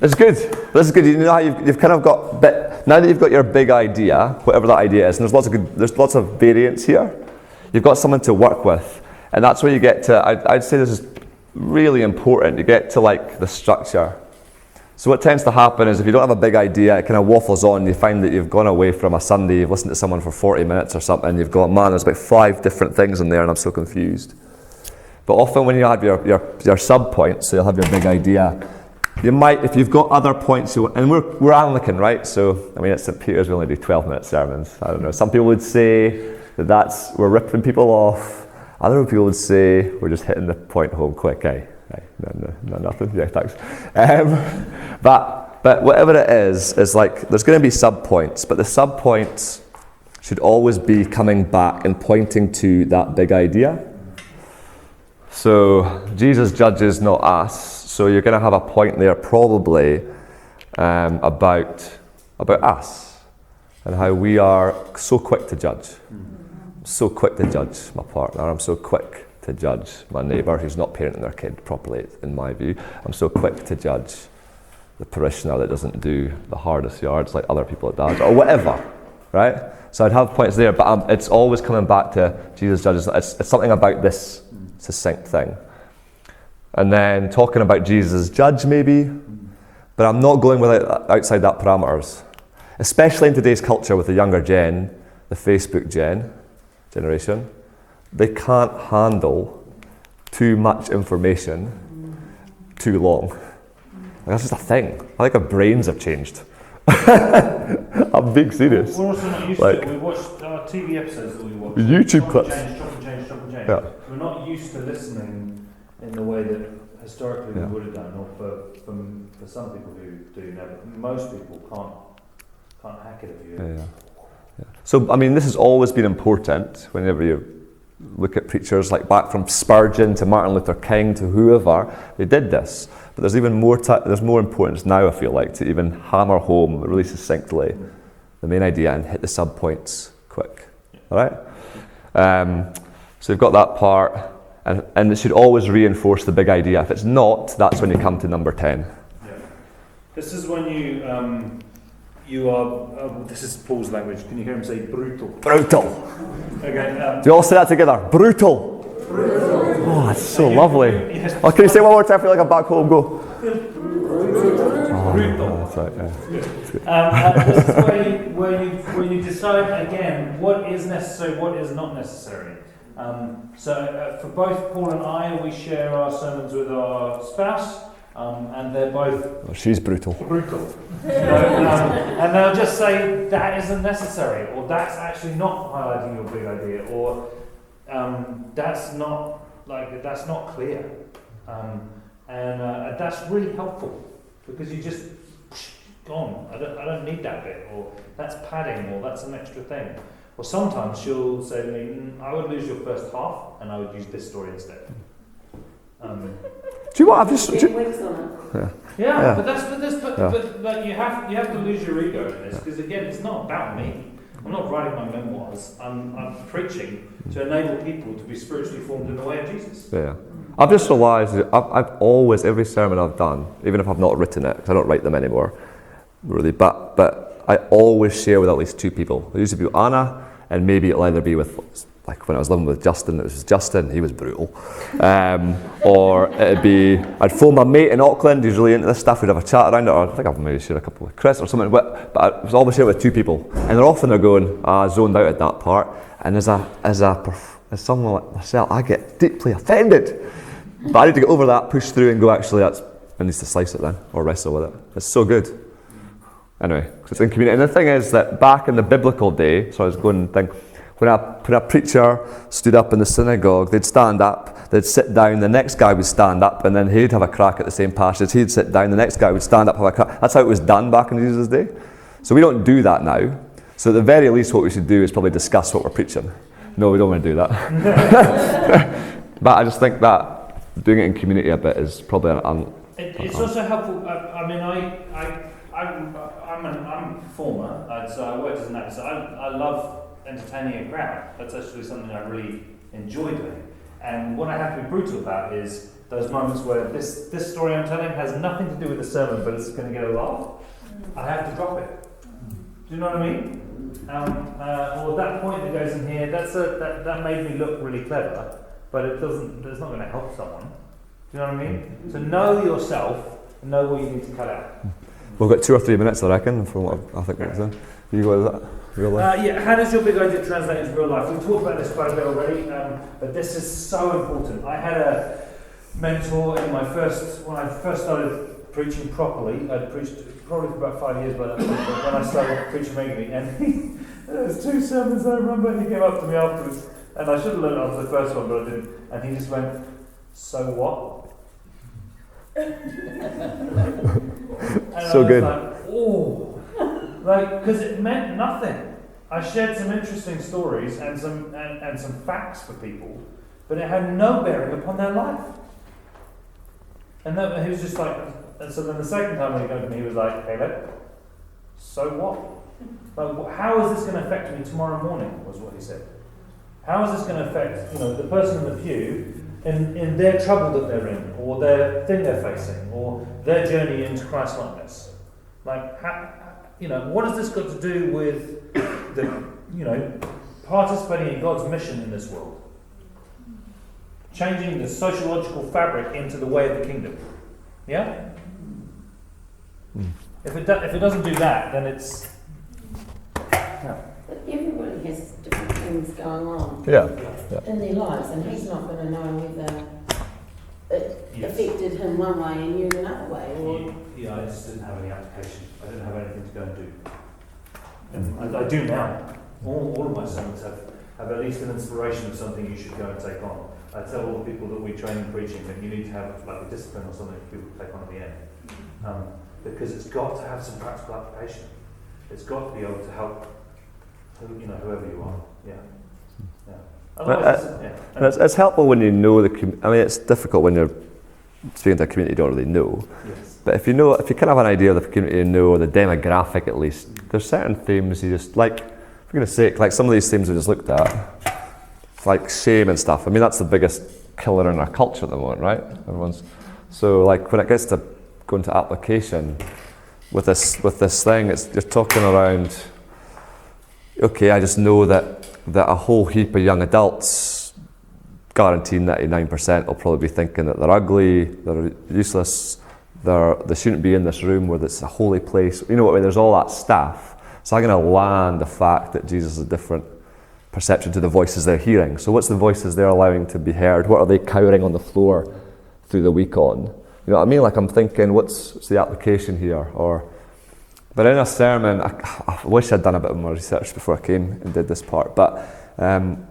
it's good. This is good. You know how you've kind of got now that you've got your big idea, whatever that idea is, and there's lots of variance here. You've got something to work with, and that's where you get to. I'd say this is really important. You get to like the structure. So what tends to happen is if you don't have a big idea, it kind of waffles on. You find that you've gone away from a Sunday, you've listened to someone for 40 minutes or something, and you've gone, man, there's about 5 different things in there, and I'm so confused. But often when you have your sub-points, so you'll have your big idea, you might, if you've got other points, and we're Anglican, right? So, I mean, at St. Peter's we only do 12-minute sermons. I don't know. Some people would say that we're ripping people off. Other people would say we're just hitting the point home quick, eh? No, nothing. Yeah, thanks. But whatever it is like there's going to be sub-points, but the sub-points should always be coming back and pointing to that big idea. So Jesus judges, not us. So you're going to have a point there probably about us and how we are so quick to judge. So quick to judge my partner. I'm so quick to judge my neighbour who's not parenting their kid properly, in my view. I'm so quick to judge the parishioner that doesn't do the hardest yards like other people at Dad, or whatever, right? So I'd have points there, but it's always coming back to Jesus judges. It's something about this succinct thing. And then talking about Jesus judge maybe, but I'm not going outside that parameters. Especially in today's culture with the younger gen, the Facebook generation, they can't handle too much information too long. Like, that's just a thing. I think our brains have changed. I'm being serious. We're also not used to it. We watch TV episodes that we watch. YouTube clips. Chop and change. Yeah. We're not used to listening in the way that historically we would have done, or for some people who do know. But most people can't hack it if you. Yeah. So, I mean, this has always been important whenever you look at preachers, like back from Spurgeon to Martin Luther King to whoever, they did this. But there's even more there's more importance now, I feel like, to even hammer home really succinctly the main idea and hit the sub-points quick. All right? So you've got that part, and it should always reinforce the big idea. If it's not, that's when you come to number 10. Yeah. This is when you are, this is Paul's language. Can you hear him say brutal? Brutal. Okay. Do you all say that together? Brutal. Oh, that's so lovely. Yes. Oh, can you say one more time? I feel like I'm back home. Go. Brutal. That's right. Yeah. This is where you decide again what is necessary, what is not necessary. So for both Paul and I, we share our sermons with our spouse, and they're both. Oh, she's brutal. Brutal. And they'll just say that isn't necessary, or that's actually not highlighting your big idea, or that's not clear, and that's really helpful because you just gone. I don't need that bit, or that's padding, or that's an extra thing. Or sometimes she'll say to me, I would lose your first half, and I would use this story instead. Do you know what I've just? Yeah, but you have to lose your ego in this, because again, it's not about me. I'm not writing my memoirs. I'm preaching to enable people to be spiritually formed in the way of Jesus. Yeah. I've just realised that I've always, every sermon I've done, even if I've not written it, because I don't write them anymore, really, but I always share with at least two people. It used to be with Anna, and maybe it'll either be with, like when I was living with Justin, it was Justin, he was brutal. Or it'd be, I'd phone my mate in Auckland, who's really into this stuff, we'd have a chat around it, or I think I've maybe shared a couple with Chris or something, but I was always sharing with two people. And they're often going, zoned out at that part, and as someone like myself, I get deeply offended. But I need to get over that, push through and go, actually, I need to slice it then, or wrestle with it. It's so good. Anyway, because it's in community. And the thing is that back in the biblical day, so I was going to think, when a preacher stood up in the synagogue, they'd stand up, they'd sit down, the next guy would stand up, and then he'd have a crack at the same passage, he'd sit down, the next guy would stand up, have a crack. That's how it was done back in Jesus' day. So we don't do that now. So at the very least, what we should do is probably discuss what we're preaching. No, we don't want to do that. But I just think that doing it in community a bit is probably It's also helpful. I'm a performer, so I worked as an actor. So I love entertaining a crowd. That's actually something I really enjoy doing. And what I have to be brutal about is those moments where this story I'm telling has nothing to do with the sermon, but it's going to get a laugh. I have to drop it. Do you know what I mean? Or that point that goes in here, that made me look really clever, but it's not going to help someone. Do you know what I mean? So know yourself, know what you need to cut out. We've got 2 or 3 minutes, I reckon, from what I think we're doing. You go with that? Real life? Yeah, how does your big idea translate into real life? We've talked about this quite a bit already, but this is so important. I had a mentor in when I first started preaching properly. I'd preached probably for about 5 years by that point, but when I started preaching regularly, and there's 2 sermons I remember, he came up to me afterwards, and I should have learned after the first one, but I didn't, and he just went, "So what?" So good. Because it meant nothing. I shared some interesting stories and some facts for people, but it had no bearing upon their life. And then he was just like, and so then the second time when he came to me, he was like, "Caleb, so what? Like, how is this going to affect me tomorrow morning?" Was what he said. How is this going to affect the person in the pew in their trouble that they're in, or their thing they're facing, or their journey into Christ-likeness? Like, what has this got to do with participating in God's mission in this world? Changing the sociological fabric into the way of the kingdom. Yeah? If it doesn't do that, then it's... No. But everybody has different things going on Yeah. in their lives, and he's not going to know whether it Yes. affected him one way and you another way, or Yeah, I just didn't have any application. I didn't have anything to go and do. And I do now. All of my sermons have at least an inspiration of something you should go and take on. I tell all the people that we train in preaching that you need to have like a discipline or something for people to take on at the end. Because it's got to have some practical application. It's got to be able to help whoever you are. Yeah. Otherwise, It's helpful when you know it's difficult when you're speaking to a community you don't really know. Yes. But if you kind of have an idea of the community you know, or the demographic at least, there's certain themes you just like. For goodness sake, like some of these themes we just looked at, like shame and stuff. I mean, that's the biggest killer in our culture at the moment, right? So like when it gets to going to application with this thing, you're talking around. Okay, I just know that a whole heap of young adults, guaranteed 99%, will probably be thinking that they're ugly, they're useless, they shouldn't be in this room where it's a holy place. You know what I mean? There's all that stuff. So I'm going to land the fact that Jesus has a different perception to the voices they're hearing. So what's the voices they're allowing to be heard? What are they cowering on the floor through the week on? You know what I mean? Like I'm thinking, what's the application here? But in a sermon, I wish I'd done a bit more research before I came and did this part. But when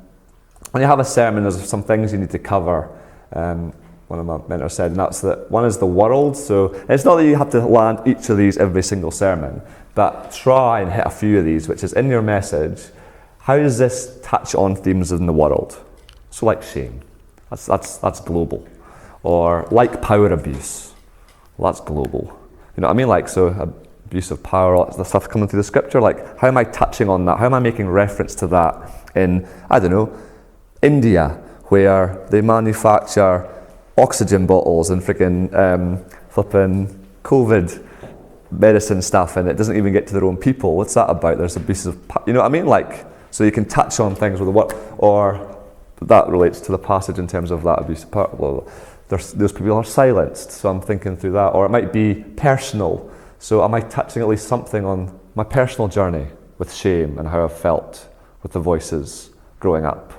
you have a sermon, there's some things you need to cover. One of my mentors said, and that's that one is the world. So it's not that you have to land each of these every single sermon, but try and hit a few of these, which is in your message. How does this touch on themes in the world? So like shame, that's global. Or like power abuse, well, that's global. You know what I mean? Like abuse of power, all the stuff coming through the scripture. Like how am I touching on that? How am I making reference to that in, I don't know, India, where they manufacture oxygen bottles and freaking flipping COVID medicine stuff, and it doesn't even get to their own people. What's that about? There's abuses of, you know what I mean? Like, so you can touch on things with what, or that relates to the passage in terms of that abuse of power. Those people are silenced, so I'm thinking through that. Or it might be personal. So am I touching at least something on my personal journey with shame and how I've felt with the voices growing up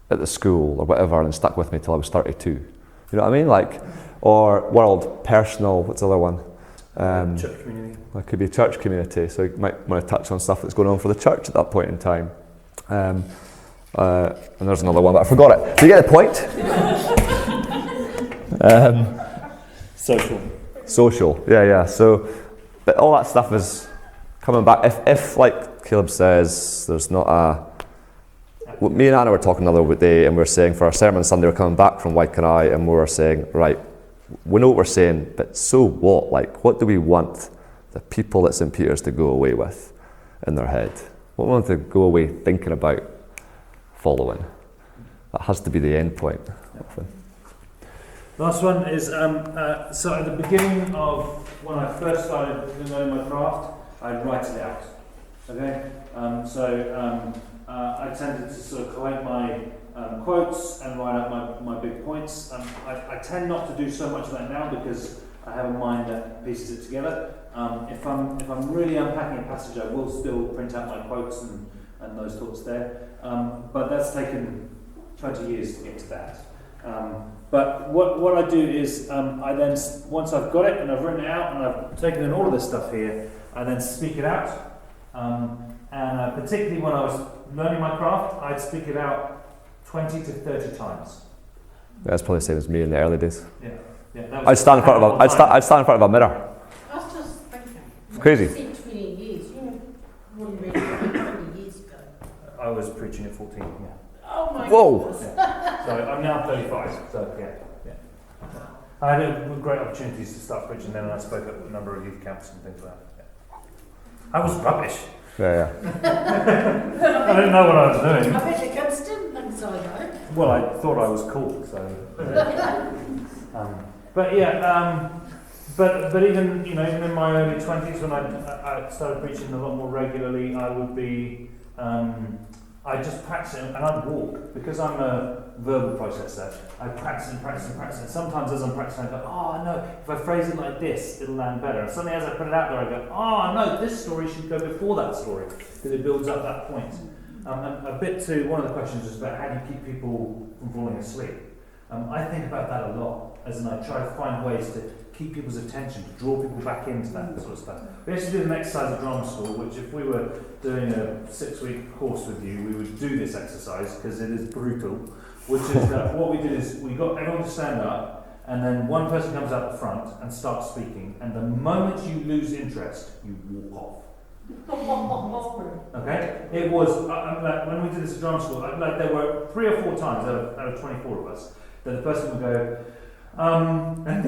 at the school or whatever, and stuck with me till I was 32. You know what I mean? Like, or world, personal, what's the other one? Church community. It could be church community, so you might want to touch on stuff that's going on for the church at that point in time. And there's another one, but I forgot it. Do you get the point? Social, yeah. So, but all that stuff is coming back. If like Caleb says, there's not a... Well, me and Anna were talking the other day, and we were saying for our sermon Sunday, we're coming back from Waikanae, and we were saying, right, we know what we're saying, but so what? Like, what do we want the people at St. Peter's to go away with in their head? What do we want to go away thinking about following? That has to be the end point. Often. Last one is, so at the beginning of when I first started learning my craft, I'd write it out. Okay? I tended to sort of collect my quotes and write out my big points. I tend not to do so much of that now because I have a mind that pieces it together. If I'm really unpacking a passage, I will still print out my quotes and those thoughts there. But that's taken 20 years to get to that. But what I do is I then, once I've got it and I've written it out and I've taken in all of this stuff here, I then speak it out. And particularly when I was learning my craft, I'd speak it out 20 to 30 times. That's probably the same as me in the early days. Yeah. I'd stand in front of a mirror. I was just thinking. It's crazy. You said 20 years. You wouldn't really know 20 years ago. I was preaching at 14, Oh my Whoa. goodness. Yeah. So I'm now 35, so yeah. I had great opportunities to start preaching then, and I spoke at a number of youth camps and things like that. Yeah. I was rubbish. Yeah. I didn't know what I was doing. I bet your kids didn't think so, though. Well, I thought I was cool, so. But even even in my early 20s, when I started preaching a lot more regularly, I would be I just practice it, and I'd walk because I'm a verbal processor. I practice and sometimes as I'm practicing, I go, oh no, if I phrase it like this, it'll land better. And suddenly as I put it out there, I go, oh no, this story should go before that story because it builds up that point. And a bit to one of the questions is about how do you keep people from falling asleep. I think about that a lot. as in I try to find ways to keep people's attention, to draw people back into that sort of stuff. We actually did an exercise at drama school, which if we were doing a 6-week course with you, we would do this exercise because it is brutal, which is that what we did is we got everyone to stand up, and then one person comes out the front and starts speaking, and the moment you lose interest, you walk off. Okay? It was, like, when we did this at drama school, like there were 3 or 4 times out of 24 of us that the person would go, and then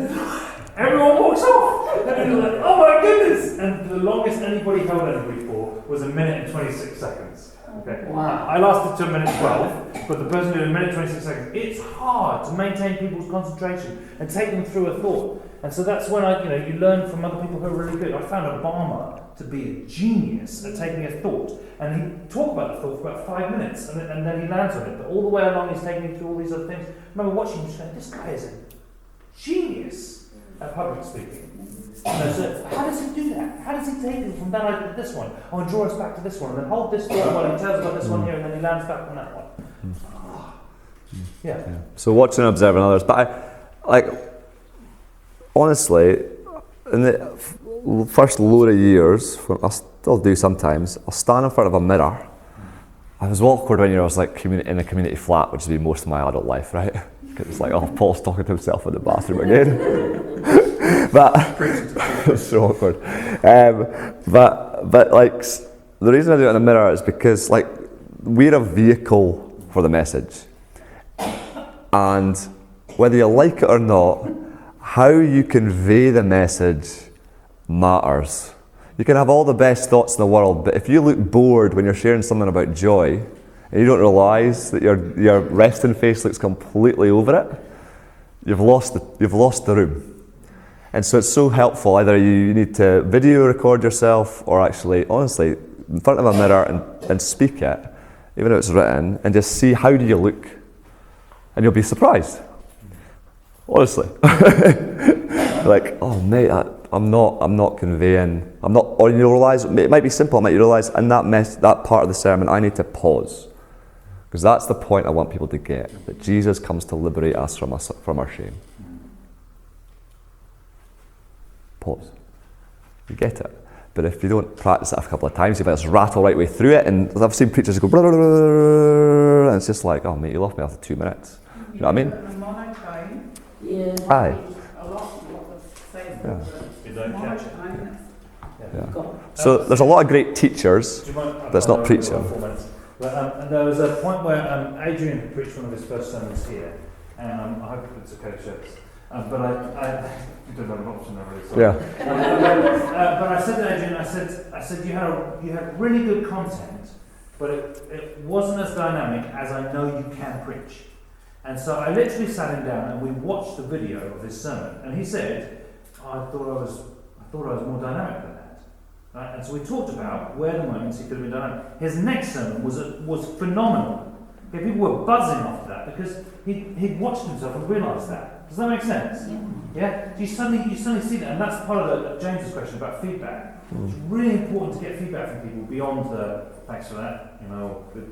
everyone walks off! And you're like, oh my goodness! And the longest anybody held anybody for was 1 minute and 26 seconds. Okay. Wow. I lasted to 1:12, but the person did 1:26. It's hard to maintain people's concentration and take them through a thought. And so that's when you learn from other people who are really good. I found Obama to be a genius at taking a thought, and he talked about the thought for about 5 minutes, and then he lands on it. But all the way along, he's taking you through all these other things. I remember watching him, just going, this guy is a genius at public speaking. So how does he do that? How does he take it from that idea to this one? Oh, and draw us back to this one, and then hold this thought while he tells about this one here, and then he lands back on that one. Yeah. So watching and observing others, but honestly, in the first load of years, I still do sometimes, I'll stand in front of a mirror. I was awkward when I was like in a community flat, which has been most of my adult life, right? It's like, oh, Paul's talking to himself in the bathroom again. But it's so awkward. But like the reason I do it in a mirror is because like we're a vehicle for the message, and whether you like it or not, how you convey the message matters. You can have all the best thoughts in the world, but if you look bored when you're sharing something about joy, and you don't realise that your resting face looks completely over it, you've lost the room. And so it's so helpful. Either you need to video record yourself, or actually, honestly, in front of a mirror and speak it, even though it's written, and just see how do you look, and you'll be surprised. Honestly, like, oh mate, I'm not conveying. Or you realise it might be simple. You realise in that part of the sermon, I need to pause. Because that's the point I want people to get, that Jesus comes to liberate us from our shame. Pause. You get it. But if you don't practice it a couple of times, you might just rattle right way through it, and I've seen preachers go, blah, blah, blah, blah, and it's just like, oh mate, you lost me after 2 minutes. You know what I mean? Yeah. Aye. You don't catch it. Yeah. So there's a lot of great teachers, but it's not preaching. But there was a point where Adrian preached one of his first sermons here, and I hope it's okay to share this. But I you don't have an option there, really. Sorry. Yeah. But I said to Adrian, I said you had really good content, but it wasn't as dynamic as I know you can preach. And so I literally sat him down and we watched the video of his sermon, and he said, I thought I was more dynamic than that. Right? And so we talked about where the moments he could have been dynamic. His next sermon was phenomenal. Okay, people were buzzing after that because he'd watched himself and realised that. Does that make sense? Yeah. You suddenly see that, and that's part of James's question about feedback. It's really important to get feedback from people beyond the thanks for that,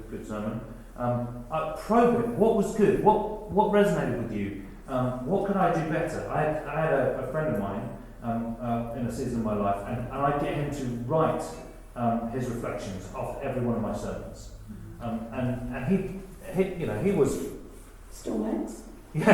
good sermon. Probe it. What was good? What resonated with you? What could I do better? I had a friend of mine in a season of my life, and I'd get him to write his reflections of every one of my sermons. And he was Still Max? He's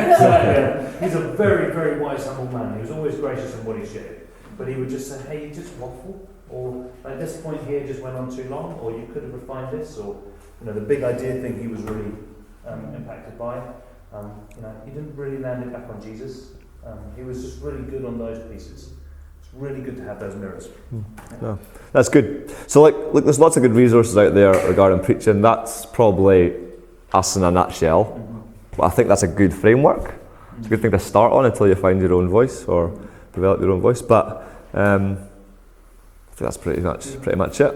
a very, very wise, humble man. He was always gracious in what he shared. But he would just say, hey, you just waffle, or at this point here just went on too long, or you could have refined this, or the big idea thing he was really impacted by. He didn't really land it back on Jesus. He was just really good on those pieces. It's really good to have those mirrors. No, that's good. So look, there's lots of good resources out there regarding preaching. That's probably us in a nutshell. But I think that's a good framework. It's a good thing to start on until you find your own voice or develop your own voice. But I think that's pretty much it.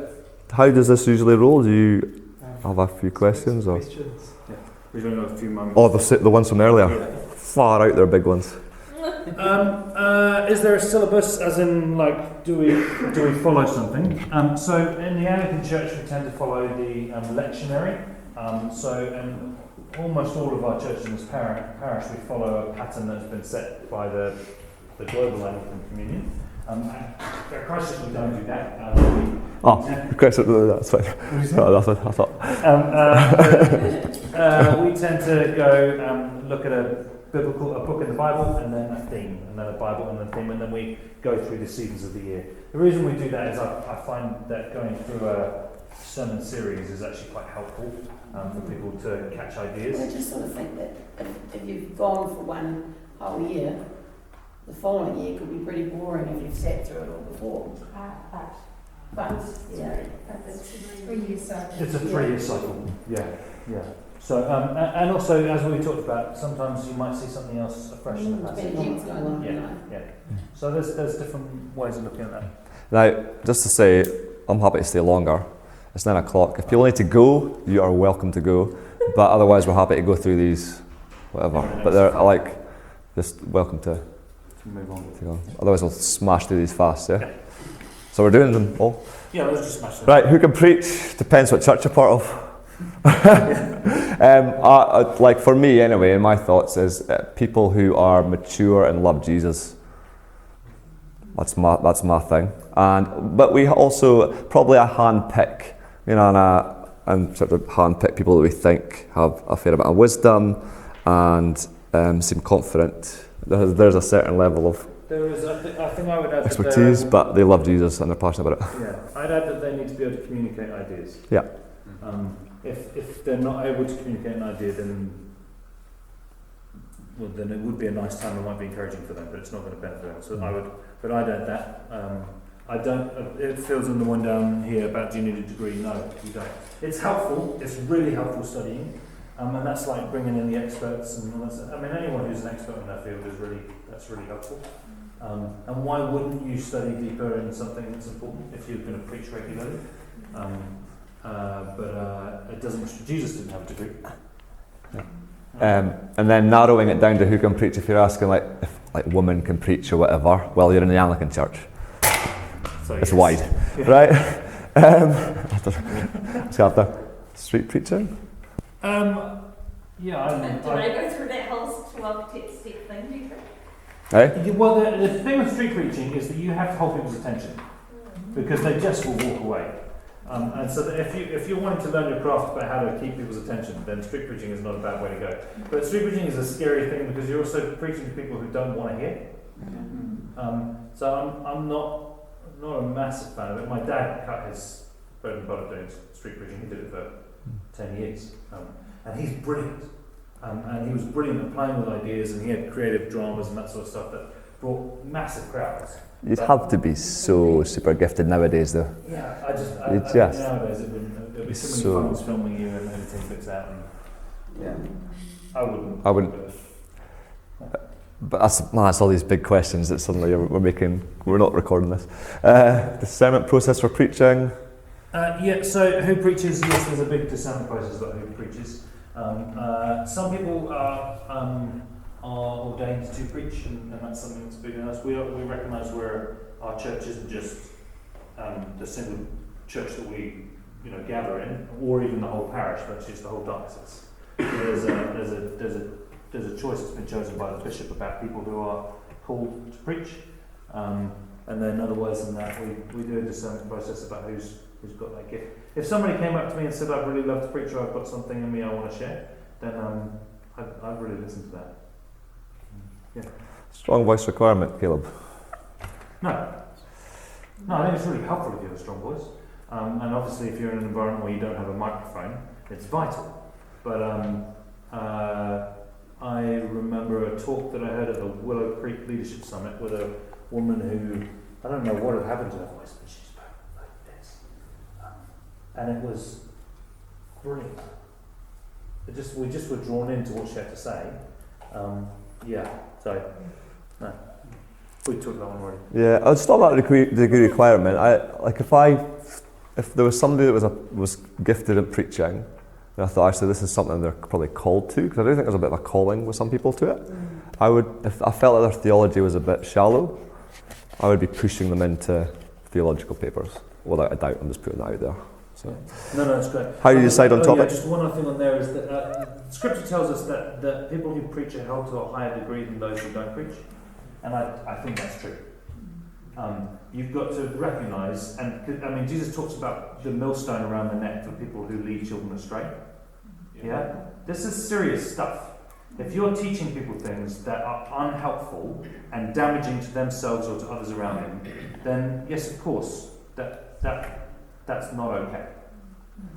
How does this usually roll? Do you have a few questions or? We've only got a few moments. Oh, the ones from earlier. Yeah. Far out, they're big ones. Is there a syllabus, as in, do we follow something? So in the Anglican Church, we tend to follow the lectionary. almost all of our churches in this parish, we follow a pattern that's been set by the Global Anglican Communion. At Christchurch we don't do that. Christchurch, that's fine. That's what I thought. We tend to go look at a book in the Bible, and then a theme, and then a Bible and a theme, and then we go through the seasons of the year. The reason we do that is I find that going through a sermon series is actually quite helpful for people to catch ideas. I just sort of think that if you've gone for one whole year, the following year could be pretty boring if you've sat through it all before. But yeah, It's a 3-year cycle. It's a 3-year cycle. Yeah. So and also, as we talked about, sometimes you might see something else afresh in the passage. depending what's going on. Yeah. So there's different ways of looking at that. Now, just to say, I'm happy to stay longer. It's 9 o'clock. If people need to go, you are welcome to go. But otherwise, we're happy to go through these, whatever. But they're just welcome to move on. to go. Otherwise, we'll smash through these fast, yeah? So we're doing them all? Yeah, let's just smash them. Right, who can preach? Depends what church you're part of. Like for me anyway, in my thoughts is people who are mature and love Jesus. That's my thing. But we also probably a hand pick, and sort of hand pick people that we think have a fair amount of wisdom and seem confident. There's a certain level of There is, I think I would add expertise, but they love Jesus and they're passionate about it. Yeah, I'd add that they need to be able to communicate ideas. Yeah. If they're not able to communicate an idea, then it would be a nice time. It might be encouraging for them, but it's not going to benefit them. So I'd add that. I don't. It fills in the one down here about do you need a degree? No, you don't. It's helpful. It's really helpful studying, and that's like bringing in the experts and all that stuff. I mean, anyone who's an expert in their field is really helpful. And why wouldn't you study deeper in something that's important if you're going to preach regularly? But it doesn't. Jesus didn't have a degree. And then narrowing it down to who can preach. If you're asking if women can preach or whatever, well, you're in the Anglican Church. So it's wide, right? After street preaching. Yeah. Do I go through that whole 12-step thing? Do you think? Hey? Well, the thing with street preaching is that you have to hold people's attention because they just will walk away. And so that if you're wanting to learn your craft about how to keep people's attention, then street preaching is not a bad way to go. But street preaching is a scary thing because you're also preaching to people who don't want to hear. So I'm not a massive fan of it. My dad cut his bread and butter doing street preaching. He did it for 10 years, and he's brilliant. And he was brilliant at playing with ideas, and he had creative dramas and that sort of stuff that brought massive crowds. You'd have to be so super gifted nowadays, though. Yeah, I think nowadays it'd be too many phones filming you and everything fits out. I wouldn't. But that's all these big questions that suddenly we're not recording this. Discernment process for preaching. So who preaches? Yes, there's a big discernment process about who preaches. Some people are ordained to preach, and that's something that's big in us. We recognise our church isn't just the single church that we gather in, or even the whole parish, but it's just the whole diocese. There's a choice that's been chosen by the bishop about people who are called to preach, and then otherwise than that, we do a discernment process about who's got that gift. If somebody came up to me and said, "I'd really love to preach," or "I've got something in me I want to share," then I'd really listen to that. Yeah. Strong voice requirement, Caleb. No, I think it's really helpful if you have a strong voice. And obviously, if you're in an environment where you don't have a microphone, it's vital. But I remember a talk that I heard at the Willow Creek Leadership Summit with a woman who, I don't know what had happened to her voice, but she spoke like this. And it was brilliant. We just were drawn into what she had to say. No. We took that one already. Yeah, I'd stop that degree requirement. If there was somebody that was gifted at preaching, and I thought actually this is something they're probably called to, because I do think there's a bit of a calling with some people to it. If I felt like their theology was a bit shallow, I would be pushing them into theological papers, without a doubt. I'm just putting that out there. So, No, that's great. how do you decide on topic? Yeah, just one other thing on there is that Scripture tells us that people who preach are held to a higher degree than those who don't preach, and I think that's true. You've got to recognise, and I mean, Jesus talks about the millstone around the neck for people who lead children astray. Yeah, this is serious stuff. If you're teaching people things that are unhelpful and damaging to themselves or to others around them, then yes, of course, that's not okay.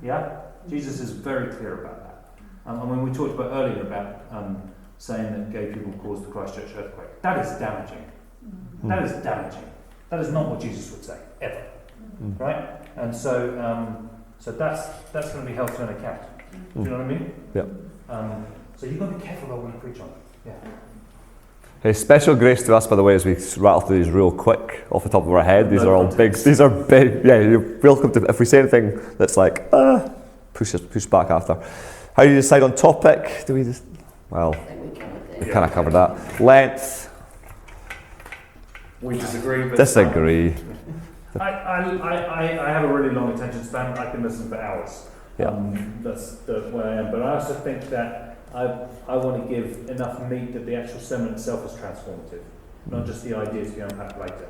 Yeah, Jesus is very clear about that. And when we talked about earlier about saying that gay people caused the Christchurch earthquake, that is damaging. That is damaging. That is not what Jesus would say ever, right? And so that's going to be held to an account. Do you know what I mean? Yeah. So you've got to be careful about what you preach on. Yeah. Hey, special grace to us, by the way, as we rattle through these real quick off the top of our head. These are all big. These are big. Yeah, you're welcome to. If we say anything that's like push back after. How do you decide on topic? Do we just? Well, we kind of covered that. Length. We disagree. But Disagree. I have a really long attention span. I can listen for hours. Yeah. That's the way I am. But I also think that I want to give enough meat that the actual sermon itself is transformative, not just the ideas to be unpacked later.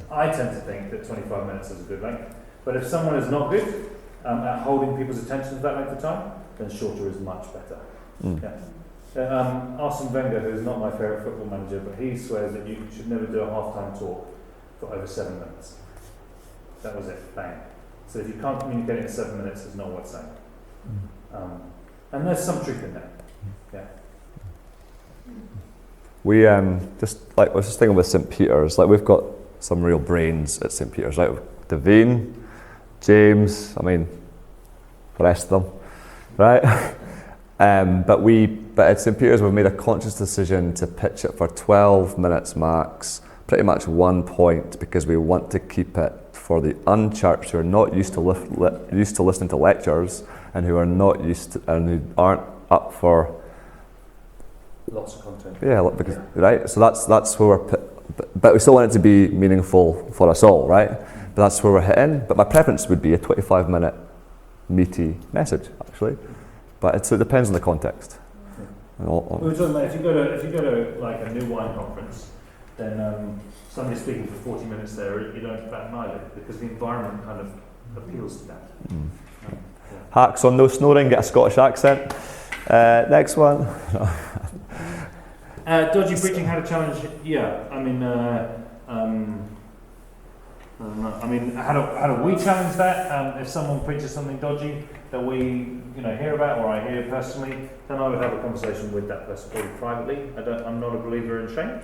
I tend to think that 25 minutes is a good length. But if someone is not good at holding people's attention for that length of time, then shorter is much better. Yeah. Arsene Wenger, who is not my favourite football manager, but he swears that you should never do a half-time talk for over 7 minutes. That was it, bang. So if you can't communicate in 7 minutes, it's not worth saying. And there's some truth in that. Yeah. We I was just thinking with St. Peter's, like we've got some real brains at St. Peter's, right? Devine, James, I mean, the rest of them, right? But at St. Peter's we've made a conscious decision to pitch it for 12 minutes max, pretty much 1 point, because we want to keep it for the unchurched who are not used to listening to lectures and who are not used to, and who aren't up for lots of content. Yeah, because right. So that's where we're. But we still want it to be meaningful for us all, right? But that's where we're hitting. But my preference would be a 25-minute meaty message, actually. But it depends on the context. We were talking about if you go to like a new wine conference, then somebody speaking for 40 minutes there, you don't bat an eyelid because the environment kind of appeals to that. Hacks on no snoring, get a Scottish accent. Next one. Dodgy preaching, how to challenge? Yeah, I mean, how do we challenge that? If someone preaches something dodgy that we hear about or I hear personally, then I would have a conversation with that person probably privately. I'm not a believer in shame.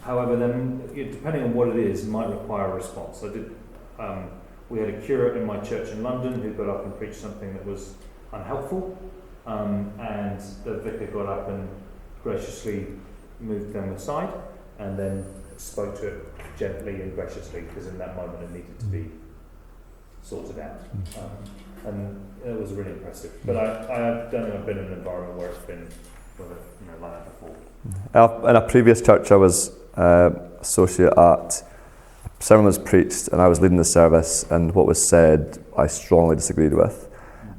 However, then depending on what it is, it might require a response. We had a curate in my church in London who got up and preached something that was unhelpful, and the vicar got up and graciously moved them aside and then spoke to it gently and graciously, because in that moment it needed to be sorted out. And it was really impressive. But I don't think I've been in an environment where it's been like that before. In a previous church I was associate at, a sermon was preached and I was leading the service, and what was said I strongly disagreed with.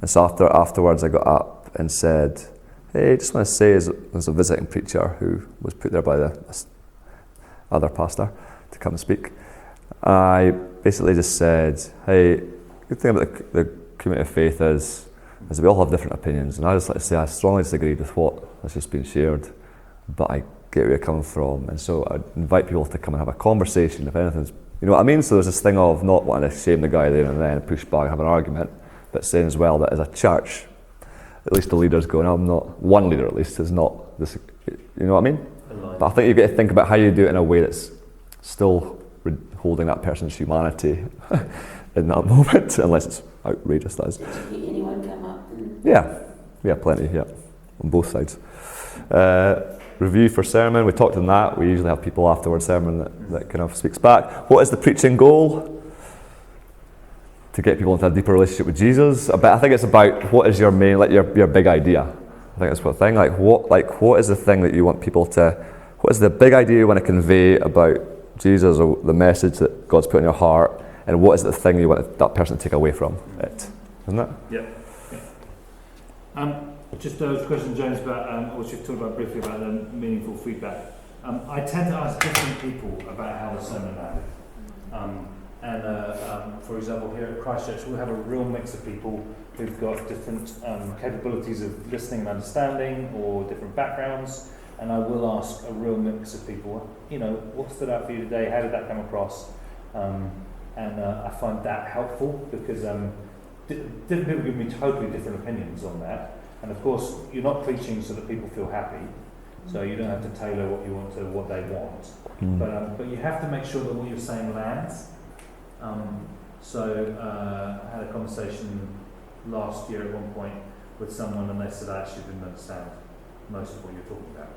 And so afterwards I got up and said, hey, I just want to say, as a visiting preacher who was put there by the other pastor to come and speak, I basically just said, hey, good thing about the community of faith is we all have different opinions, and I just like to say I strongly disagreed with what has just been shared, but I get where you're coming from, and so I invite people to come and have a conversation if anything's, you know what I mean? So there's this thing of not wanting to shame the guy there and then push back and have an argument, but saying as well that as a church, at least the leaders going, I'm not, one leader at least is not this, you know what I mean? But I think you've got to think about how you do it in a way that's still holding that person's humanity in that moment, unless it's outrageous, that is. Did you hear anyone come up? Yeah, plenty, yeah, on both sides. Review for sermon, we talked on that. We usually have people afterwards sermon that kind of speaks back. What is the preaching goal? To get people into a deeper relationship with Jesus. But I think it's about what is your main, like your big idea. I think that's what thing. What is the thing that you want people to? What is the big idea you want to convey about Jesus or the message that God's put in your heart? and what is the thing you want that person to take away from it, isn't it? Yeah. Just a question, James, about what you've talked about briefly about the meaningful feedback. I tend to ask different people about how the sermon landed. For example, here at Christchurch, we have a real mix of people who've got different capabilities of listening and understanding, or different backgrounds. And I will ask a real mix of people, what stood out for you today? How did that come across? I find that helpful because different people give me totally different opinions on that. And of course, you're not preaching so that people feel happy, so you don't have to tailor what you want to what they want. But you have to make sure that what you're saying lands. I had a conversation last year at one point with someone, and they said I actually didn't understand most of what you're talking about.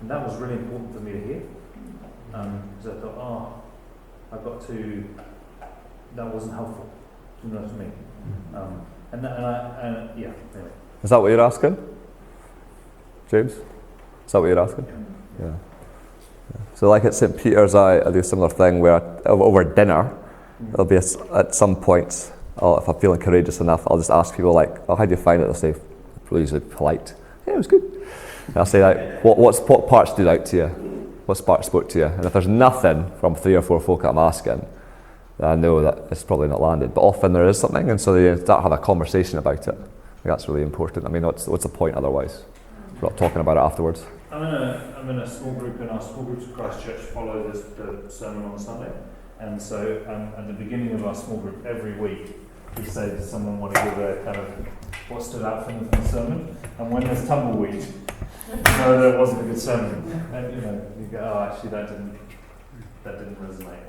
And that was really important for me to hear. Because I thought, that wasn't helpful. You know what I mean? Anyway. Is that what you're asking, James? Is that what you're asking? Yeah. So like at St. Peter's, I do a similar thing where over dinner, there'll be at some point, if I'm feeling courageous enough, I'll just ask people like, how do you find it? They'll say, really polite. Yeah, it was good. And I'll say like, what part stood out to you? What part spoke to you? And if there's nothing from 3 or 4 folk that I'm asking, then I know that it's probably not landed. But often there is something, and so they start having a conversation about it. I think that's really important. I mean, what's the point otherwise? We're not talking about it afterwards. I'm in a small group, and our small groups at Christchurch follow the sermon on Sunday. And so at the beginning of our small group, every week, we say, does someone want to give a kind of what stood out from the sermon? And when there's tumbleweed, no, that wasn't a good sermon. And you go, actually that didn't resonate,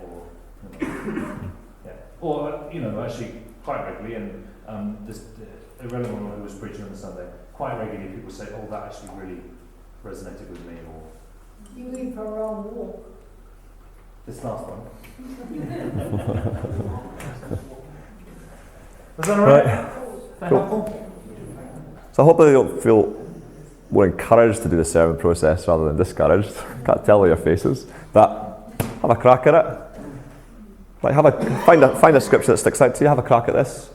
or actually quite regularly, and just irrelevant who was preaching on the Sunday, quite regularly people say, that actually really resonated with me, or You went for a long walk. this last one. Was that alright? Cool. So I hope that you'll feel more encouraged to do the sermon process rather than discouraged. Can't tell by your faces, but have a crack at it. Like find a scripture that sticks out to you. Have a crack at this,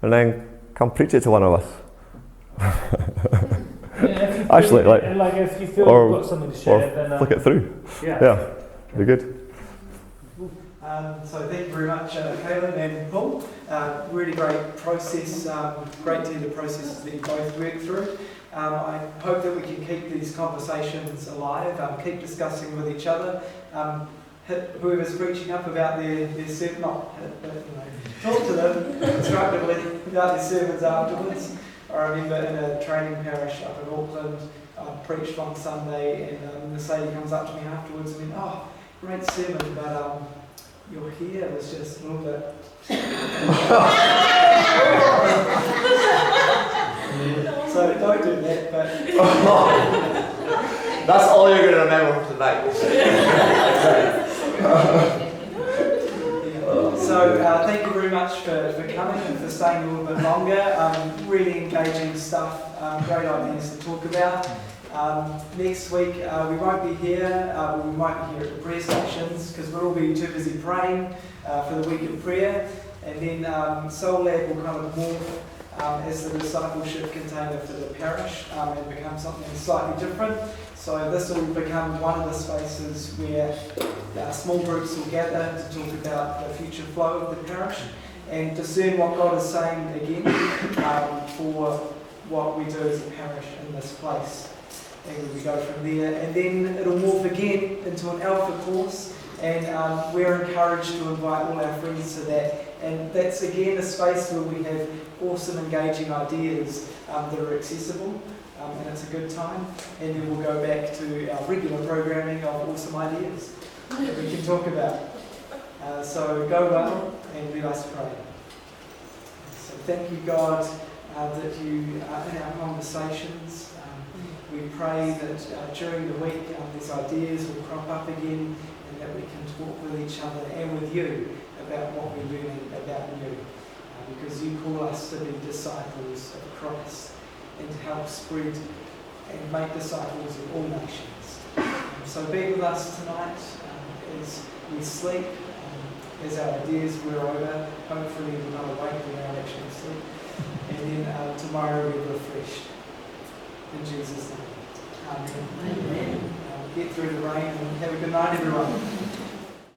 and then come preach it to one of us. Actually, if you feel you've got something to share, then flick it through. Yeah, be good. So thank you very much, Caleb and Paul. Really great process, great to hear the processes that you both worked through. I hope that we can keep these conversations alive, keep discussing with each other. Hit whoever's preaching up about their sermon, not hit, but talk to them constructively about their sermons afterwards. I remember in a training parish up in Auckland, I preached one Sunday, and the lady comes up to me afterwards and went, great sermon, but your hair was just a little bit... So don't do that, but... That's all you're going to remember from tonight. So thank you very much for coming and for staying a little bit longer. Really engaging stuff, great ideas to talk about. Next week we won't be here, we might be here at the prayer stations because we'll all be too busy praying for the week of prayer. And then Soul Lab will kind of morph as the discipleship container for the parish and become something slightly different. So this will become one of the spaces where small groups will gather to talk about the future flow of the parish and discern what God is saying again for what we do as a parish in this place. And we go from there, and then it'll morph again into an alpha course, and we're encouraged to invite all our friends to that. And that's again a space where we have awesome engaging ideas that are accessible, and it's a good time. And then we'll go back to our regular programming of awesome ideas that we can talk about. So go well, and let us pray. So thank you, God, that you are in our conversations. We pray that during the week these ideas will crop up again, and that we can talk with each other and with you about what we're learning about you. Because you call us to be disciples of Christ and to help spread and make disciples of all nations. So be with us tonight as we sleep. as our ideas wear over, hopefully we're not awake when we're actually asleep. And then tomorrow we're refreshed. In Jesus' name. Amen. Amen. Get through the rain and have a good night, everyone.